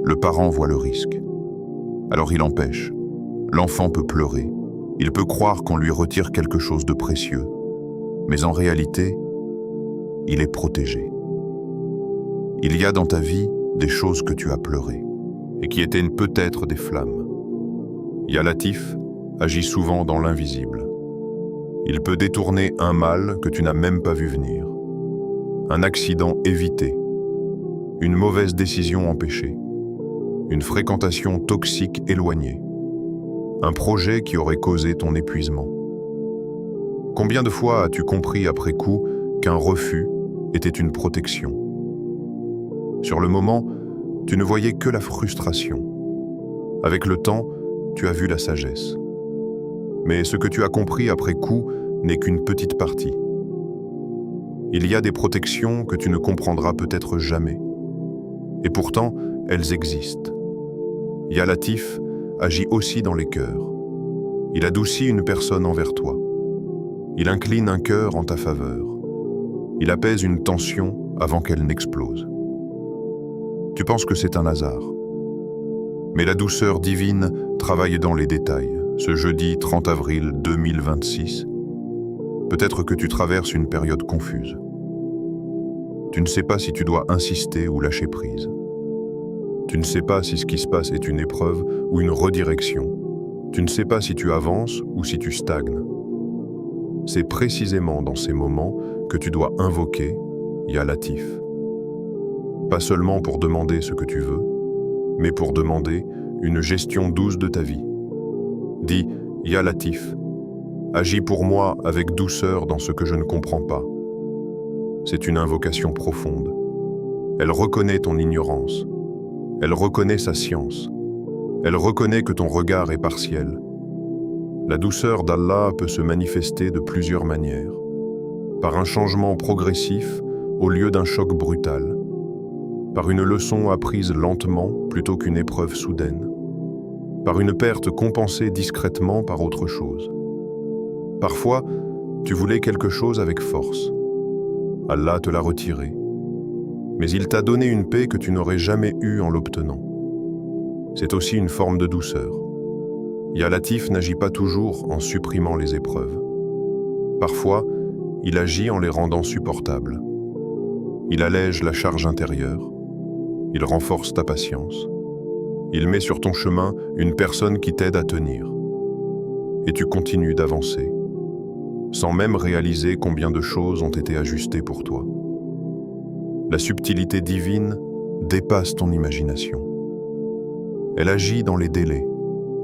Le parent voit le risque. Alors il empêche. L'enfant peut pleurer. Il peut croire qu'on lui retire quelque chose de précieux. Mais en réalité, il est protégé. Il y a dans ta vie des choses que tu as pleurées et qui étaient peut-être des flammes. Ya Latif agit souvent dans l'invisible. Il peut détourner un mal que tu n'as même pas vu venir, un accident évité, une mauvaise décision empêchée, une fréquentation toxique éloignée, un projet qui aurait causé ton épuisement. Combien de fois as-tu compris après coup qu'un refus était une protection? Sur le moment, tu ne voyais que la frustration. Avec le temps, tu as vu la sagesse. Mais ce que tu as compris après coup n'est qu'une petite partie. Il y a des protections que tu ne comprendras peut-être jamais. Et pourtant, elles existent. Ya Latif agit aussi dans les cœurs. Il adoucit une personne envers toi. Il incline un cœur en ta faveur. Il apaise une tension avant qu'elle n'explose. Tu penses que c'est un hasard. Mais la douceur divine travaille dans les détails. Ce jeudi 30 avril 2026, peut-être que tu traverses une période confuse. Tu ne sais pas si tu dois insister ou lâcher prise. Tu ne sais pas si ce qui se passe est une épreuve ou une redirection. Tu ne sais pas si tu avances ou si tu stagnes. C'est précisément dans ces moments que tu dois invoquer Ya Latif. Pas seulement pour demander ce que tu veux, mais pour demander une gestion douce de ta vie. Dis « Ya Latif », agis pour moi avec douceur dans ce que je ne comprends pas. C'est une invocation profonde. Elle reconnaît ton ignorance. Elle reconnaît sa science. Elle reconnaît que ton regard est partiel. La douceur d'Allah peut se manifester de plusieurs manières. Par un changement progressif au lieu d'un choc brutal. Par une leçon apprise lentement plutôt qu'une épreuve soudaine. Par une perte compensée discrètement par autre chose. Parfois, tu voulais quelque chose avec force. Allah te l'a retiré. Mais il t'a donné une paix que tu n'aurais jamais eue en l'obtenant. C'est aussi une forme de douceur. Ya Latif n'agit pas toujours en supprimant les épreuves. Parfois, il agit en les rendant supportables. Il allège la charge intérieure. Il renforce ta patience. Il met sur ton chemin une personne qui t'aide à tenir. Et tu continues d'avancer, sans même réaliser combien de choses ont été ajustées pour toi. La subtilité divine dépasse ton imagination. Elle agit dans les délais,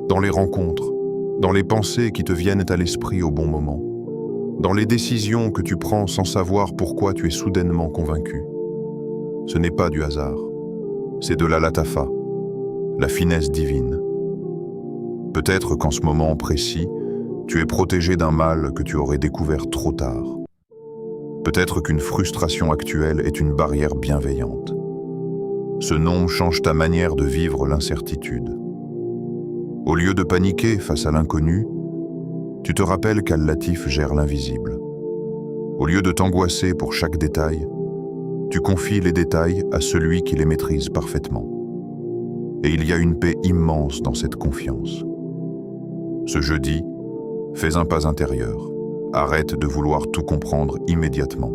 dans les rencontres, dans les pensées qui te viennent à l'esprit au bon moment, dans les décisions que tu prends sans savoir pourquoi tu es soudainement convaincu. Ce n'est pas du hasard, c'est de la latafa, la finesse divine. Peut-être qu'en ce moment précis, tu es protégé d'un mal que tu aurais découvert trop tard. Peut-être qu'une frustration actuelle est une barrière bienveillante. Ce nom change ta manière de vivre l'incertitude. Au lieu de paniquer face à l'inconnu, tu te rappelles qu'Al-Latif gère l'invisible. Au lieu de t'angoisser pour chaque détail, tu confies les détails à celui qui les maîtrise parfaitement. Et il y a une paix immense dans cette confiance. Ce jeudi, fais un pas intérieur. Arrête de vouloir tout comprendre immédiatement.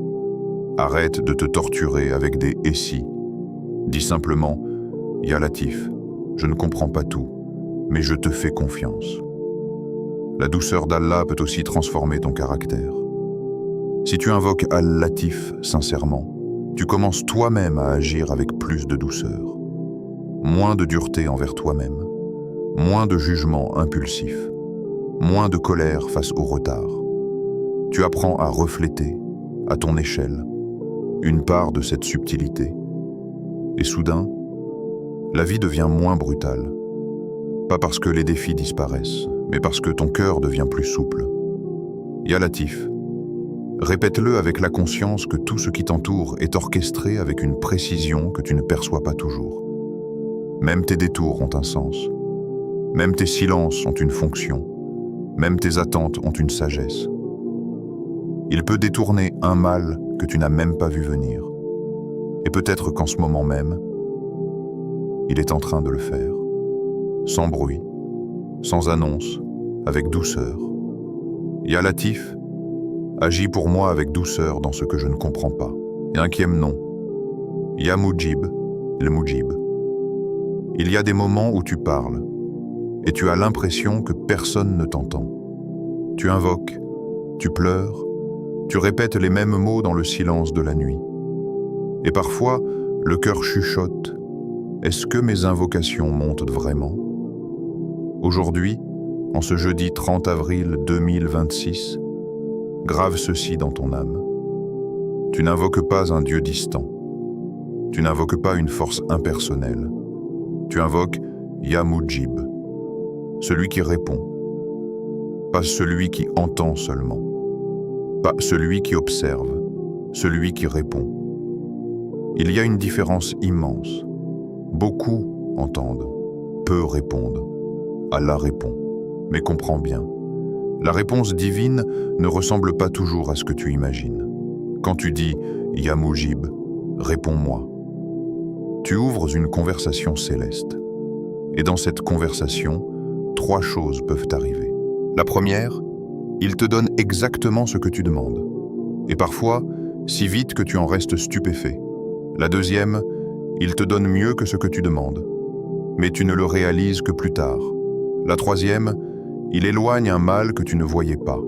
Arrête de te torturer avec des « et si ». Dis simplement « Ya Latif, je ne comprends pas tout, mais je te fais confiance ». La douceur d'Allah peut aussi transformer ton caractère. Si tu invoques Al-Latif sincèrement, tu commences toi-même à agir avec plus de douceur. Moins de dureté envers toi-même, moins de jugement impulsif, moins de colère face au retard. Tu apprends à refléter, à ton échelle, une part de cette subtilité. Et soudain, la vie devient moins brutale. Pas parce que les défis disparaissent, mais parce que ton cœur devient plus souple. Ya Latif, répète-le avec la conscience que tout ce qui t'entoure est orchestré avec une précision que tu ne perçois pas toujours. Même tes détours ont un sens. Même tes silences ont une fonction. Même tes attentes ont une sagesse. Il peut détourner un mal que tu n'as même pas vu venir. Et peut-être qu'en ce moment même, il est en train de le faire. Sans bruit, sans annonce, avec douceur. Ya Latif, agis pour moi avec douceur dans ce que je ne comprends pas. Et un quième nom. Ya Mujib, le Mujib. Il y a des moments où tu parles, et tu as l'impression que personne ne t'entend. Tu invoques, tu pleures, tu répètes les mêmes mots dans le silence de la nuit. Et parfois, le cœur chuchote. Est-ce que mes invocations montent vraiment? Aujourd'hui, en ce jeudi 30 avril 2026, grave ceci dans ton âme. Tu n'invoques pas un Dieu distant. Tu n'invoques pas une force impersonnelle. Tu invoques Ya Mujib, celui qui répond. Pas celui qui entend seulement. Pas celui qui observe, celui qui répond. Il y a une différence immense. Beaucoup entendent, peu répondent. Allah répond, mais comprends bien. La réponse divine ne ressemble pas toujours à ce que tu imagines. Quand tu dis « Ya Mujib, réponds-moi », tu ouvres une conversation céleste. Et dans cette conversation, 3 choses peuvent arriver. La première, il te donne exactement ce que tu demandes. Et parfois, si vite que tu en restes stupéfait. La deuxième, il te donne mieux que ce que tu demandes. Mais tu ne le réalises que plus tard. La troisième, il éloigne un mal que tu ne voyais pas.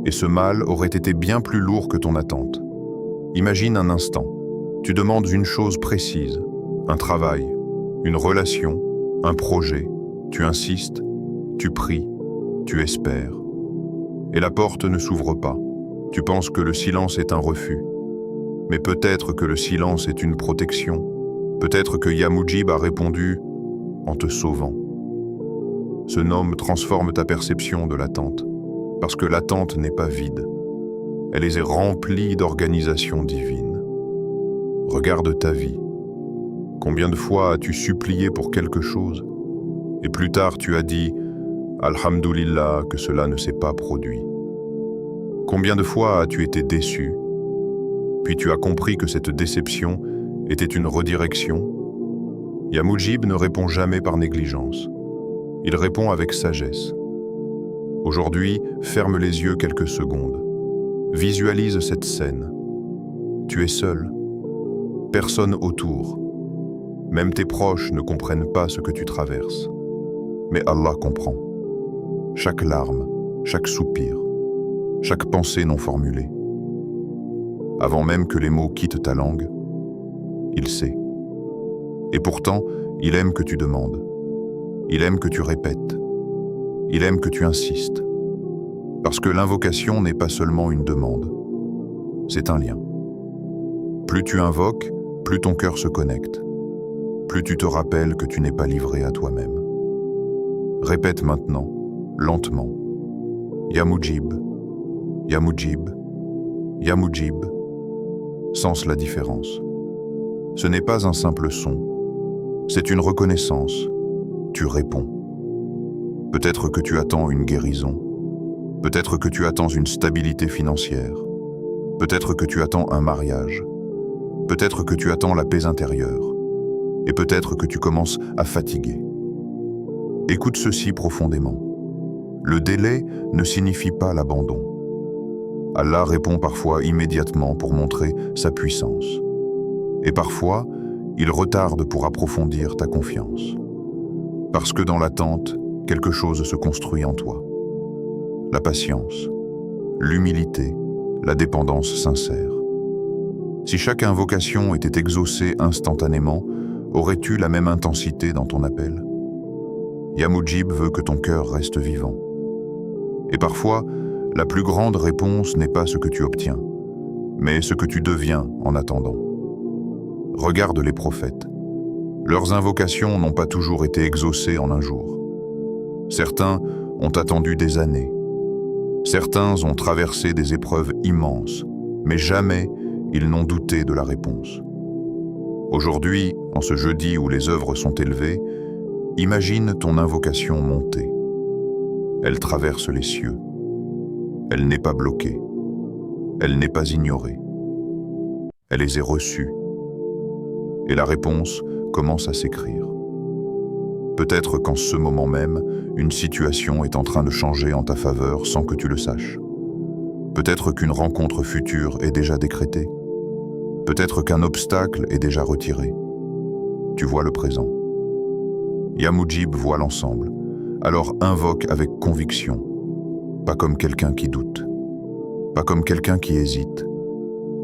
Et ce mal aurait été bien plus lourd que ton attente. Imagine un instant. Tu demandes une chose précise, un travail, une relation, un projet. Tu insistes, tu pries, tu espères. Et la porte ne s'ouvre pas. Tu penses que le silence est un refus. Mais peut-être que le silence est une protection. Peut-être que Ya Mujib a répondu en te sauvant. Ce nom transforme ta perception de l'attente, parce que l'attente n'est pas vide. Elle est remplie d'organisation divine. Regarde ta vie. Combien de fois as-tu supplié pour quelque chose, et plus tard tu as dit « Alhamdulillah » que cela ne s'est pas produit. Combien de fois as-tu été déçu, puis tu as compris que cette déception était une redirection? Ya Mujib ne répond jamais par négligence. Il répond avec sagesse. Aujourd'hui, ferme les yeux quelques secondes. Visualise cette scène. Tu es seul. Personne autour. Même tes proches ne comprennent pas ce que tu traverses. Mais Allah comprend. Chaque larme, chaque soupir, chaque pensée non formulée. Avant même que les mots quittent ta langue, il sait. Et pourtant, il aime que tu demandes. Il aime que tu répètes. Il aime que tu insistes. Parce que l'invocation n'est pas seulement une demande. C'est un lien. Plus tu invoques, plus ton cœur se connecte. Plus tu te rappelles que tu n'es pas livré à toi-même. Répète maintenant, lentement. Ya Mujib, Ya Mujib, Ya Mujib. Sens la différence. Ce n'est pas un simple son. C'est une reconnaissance. Tu réponds. Peut-être que tu attends une guérison. Peut-être que tu attends une stabilité financière. Peut-être que tu attends un mariage. Peut-être que tu attends la paix intérieure. Et peut-être que tu commences à fatiguer. Écoute ceci profondément. Le délai ne signifie pas l'abandon. Allah répond parfois immédiatement pour montrer sa puissance. Et parfois, il retarde pour approfondir ta confiance. Parce que dans l'attente, quelque chose se construit en toi. La patience, l'humilité, la dépendance sincère. Si chaque invocation était exaucée instantanément, aurais-tu la même intensité dans ton appel? Ya Mujib veut que ton cœur reste vivant. Et parfois, la plus grande réponse n'est pas ce que tu obtiens, mais ce que tu deviens en attendant. Regarde les prophètes. Leurs invocations n'ont pas toujours été exaucées en un jour. Certains ont attendu des années. Certains ont traversé des épreuves immenses, mais jamais ils n'ont douté de la réponse. Aujourd'hui, en ce jeudi où les œuvres sont élevées, imagine ton invocation monter. Elle traverse les cieux. Elle n'est pas bloquée. Elle n'est pas ignorée. Elle les est reçue. Et la réponse commence à s'écrire. Peut-être qu'en ce moment même, une situation est en train de changer en ta faveur sans que tu le saches. Peut-être qu'une rencontre future est déjà décrétée. Peut-être qu'un obstacle est déjà retiré. Tu vois le présent. Ya Mujib voit l'ensemble. Alors invoque avec conviction. Pas comme quelqu'un qui doute. Pas comme quelqu'un qui hésite.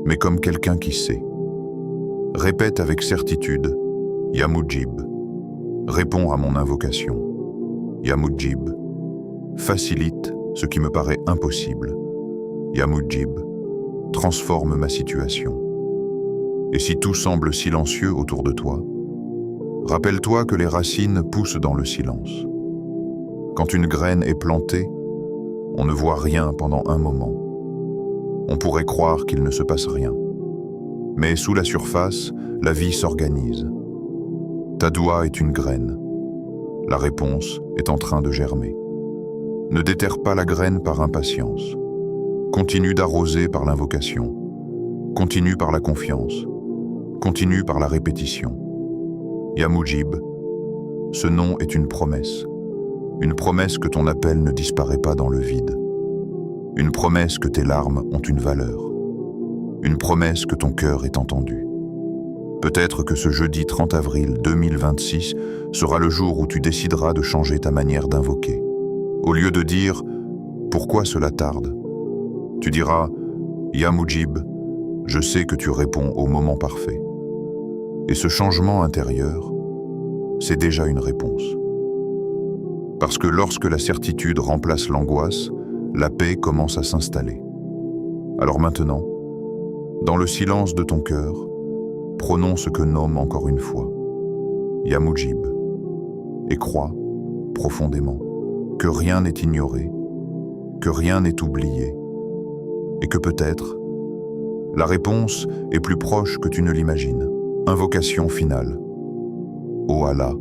Mais comme quelqu'un qui sait. Répète avec certitude. Ya Mujib. Réponds à mon invocation. Ya Mujib. Facilite ce qui me paraît impossible. Ya Mujib. Transforme ma situation. Et si tout semble silencieux autour de toi, rappelle-toi que les racines poussent dans le silence. Quand une graine est plantée, on ne voit rien pendant un moment. On pourrait croire qu'il ne se passe rien. Mais sous la surface, la vie s'organise. Ta doua est une graine. La réponse est en train de germer. Ne déterre pas la graine par impatience. Continue d'arroser par l'invocation. Continue par la confiance. Continue par la répétition. Ya Mujib, ce nom est une promesse. Une promesse que ton appel ne disparaît pas dans le vide. Une promesse que tes larmes ont une valeur. Une promesse que ton cœur est entendu. Peut-être que ce jeudi 30 avril 2026 sera le jour où tu décideras de changer ta manière d'invoquer. Au lieu de dire « Pourquoi cela tarde ?», tu diras « Ya Mujib, je sais que tu réponds au moment parfait. » Et ce changement intérieur, c'est déjà une réponse. Parce que lorsque la certitude remplace l'angoisse, la paix commence à s'installer. Alors maintenant, dans le silence de ton cœur, prononce ce que nomme encore une fois Ya Mujib et crois profondément que rien n'est ignoré, que rien n'est oublié et que peut-être la réponse est plus proche que tu ne l'imagines. Invocation finale. Ô Allah,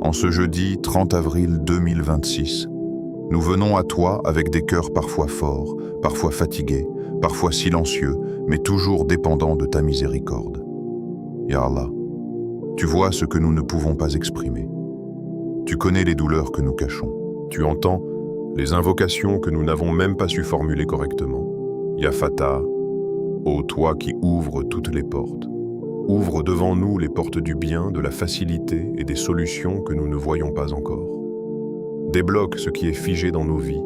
en ce jeudi 30 avril 2026, nous venons à toi avec des cœurs parfois forts, parfois fatigués, parfois silencieux, mais toujours dépendants de ta miséricorde. Ya Allah, tu vois ce que nous ne pouvons pas exprimer. Tu connais les douleurs que nous cachons. Tu entends les invocations que nous n'avons même pas su formuler correctement. Ya Fatah, ô toi qui ouvres toutes les portes. Ouvre devant nous les portes du bien, de la facilité et des solutions que nous ne voyons pas encore. Débloque ce qui est figé dans nos vies,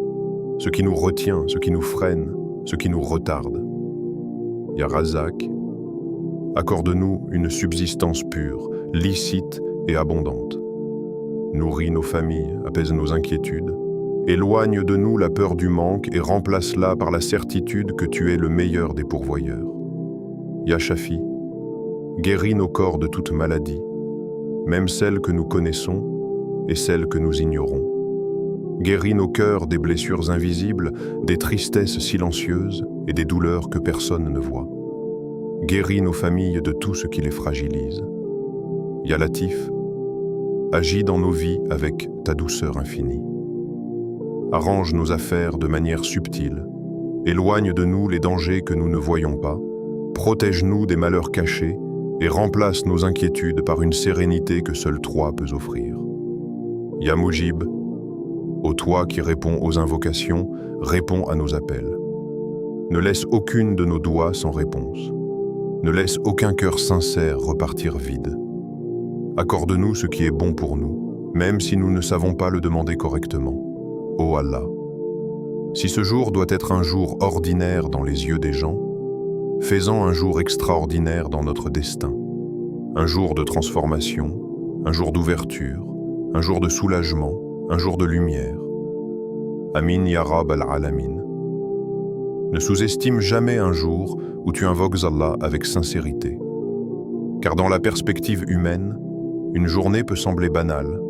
ce qui nous retient, ce qui nous freine, ce qui nous retarde. Ya Razak, accorde-nous une subsistance pure, licite et abondante. Nourris nos familles, apaise nos inquiétudes, éloigne de nous la peur du manque et remplace-la par la certitude que tu es le meilleur des pourvoyeurs. Ya Shafi, guéris nos corps de toute maladie, même celles que nous connaissons et celles que nous ignorons. Guéris nos cœurs des blessures invisibles, des tristesses silencieuses et des douleurs que personne ne voit. Guéris nos familles de tout ce qui les fragilise. Ya Latif, agis dans nos vies avec ta douceur infinie. Arrange nos affaires de manière subtile, éloigne de nous les dangers que nous ne voyons pas, protège-nous des malheurs cachés et remplace nos inquiétudes par une sérénité que seul toi peux offrir. Ya Mujib, ô toi qui réponds aux invocations, réponds à nos appels. Ne laisse aucune de nos doigts sans réponse. Ne laisse aucun cœur sincère repartir vide. Accorde-nous ce qui est bon pour nous, même si nous ne savons pas le demander correctement. Ô Allah, si ce jour doit être un jour ordinaire dans les yeux des gens, fais-en un jour extraordinaire dans notre destin. Un jour de transformation, un jour d'ouverture, un jour de soulagement, un jour de lumière. Amin ya Rab al-Alamin. Ne sous-estime jamais un jour où tu invoques Allah avec sincérité. Car dans la perspective humaine, une journée peut sembler banale,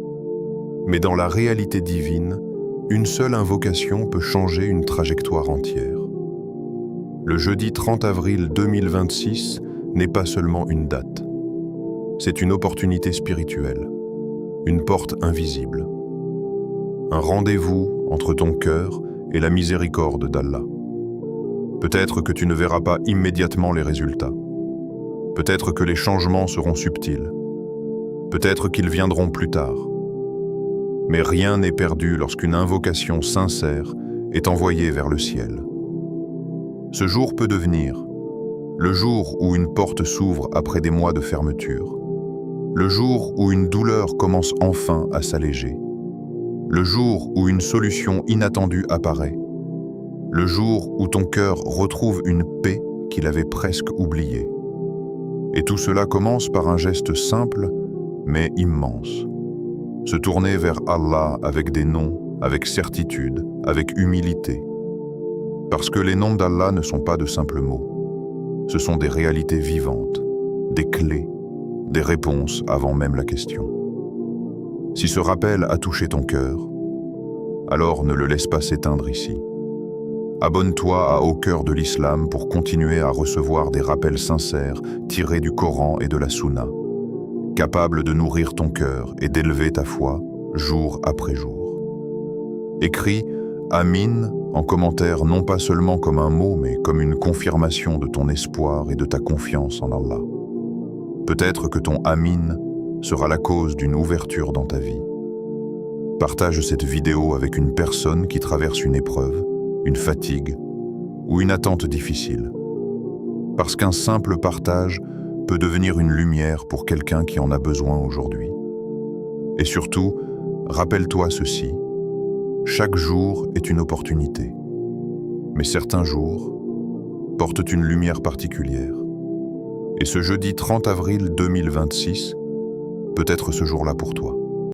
mais dans la réalité divine, une seule invocation peut changer une trajectoire entière. Le jeudi 30 avril 2026 n'est pas seulement une date. C'est une opportunité spirituelle, une porte invisible. Un rendez-vous entre ton cœur et la miséricorde d'Allah. Peut-être que tu ne verras pas immédiatement les résultats. Peut-être que les changements seront subtils. Peut-être qu'ils viendront plus tard. Mais rien n'est perdu lorsqu'une invocation sincère est envoyée vers le ciel. Ce jour peut devenir le jour où une porte s'ouvre après des mois de fermeture, le jour où une douleur commence enfin à s'alléger, le jour où une solution inattendue apparaît, le jour où ton cœur retrouve une paix qu'il avait presque oubliée. Et tout cela commence par un geste simple, mais immense. Se tourner vers Allah avec des noms, avec certitude, avec humilité. Parce que les noms d'Allah ne sont pas de simples mots. Ce sont des réalités vivantes, des clés, des réponses avant même la question. Si ce rappel a touché ton cœur, alors ne le laisse pas s'éteindre ici. Abonne-toi à Au cœur de l'Islam pour continuer à recevoir des rappels sincères tirés du Coran et de la Sunna, capables de nourrir ton cœur et d'élever ta foi jour après jour. Écris « Amin » en commentaire non pas seulement comme un mot, mais comme une confirmation de ton espoir et de ta confiance en Allah. Peut-être que ton « Amin » sera la cause d'une ouverture dans ta vie. Partage cette vidéo avec une personne qui traverse une épreuve, une fatigue ou une attente difficile. Parce qu'un simple partage peut devenir une lumière pour quelqu'un qui en a besoin aujourd'hui. Et surtout, rappelle-toi ceci, chaque jour est une opportunité, mais certains jours portent une lumière particulière. Et ce jeudi 30 avril 2026 peut être ce jour-là pour toi.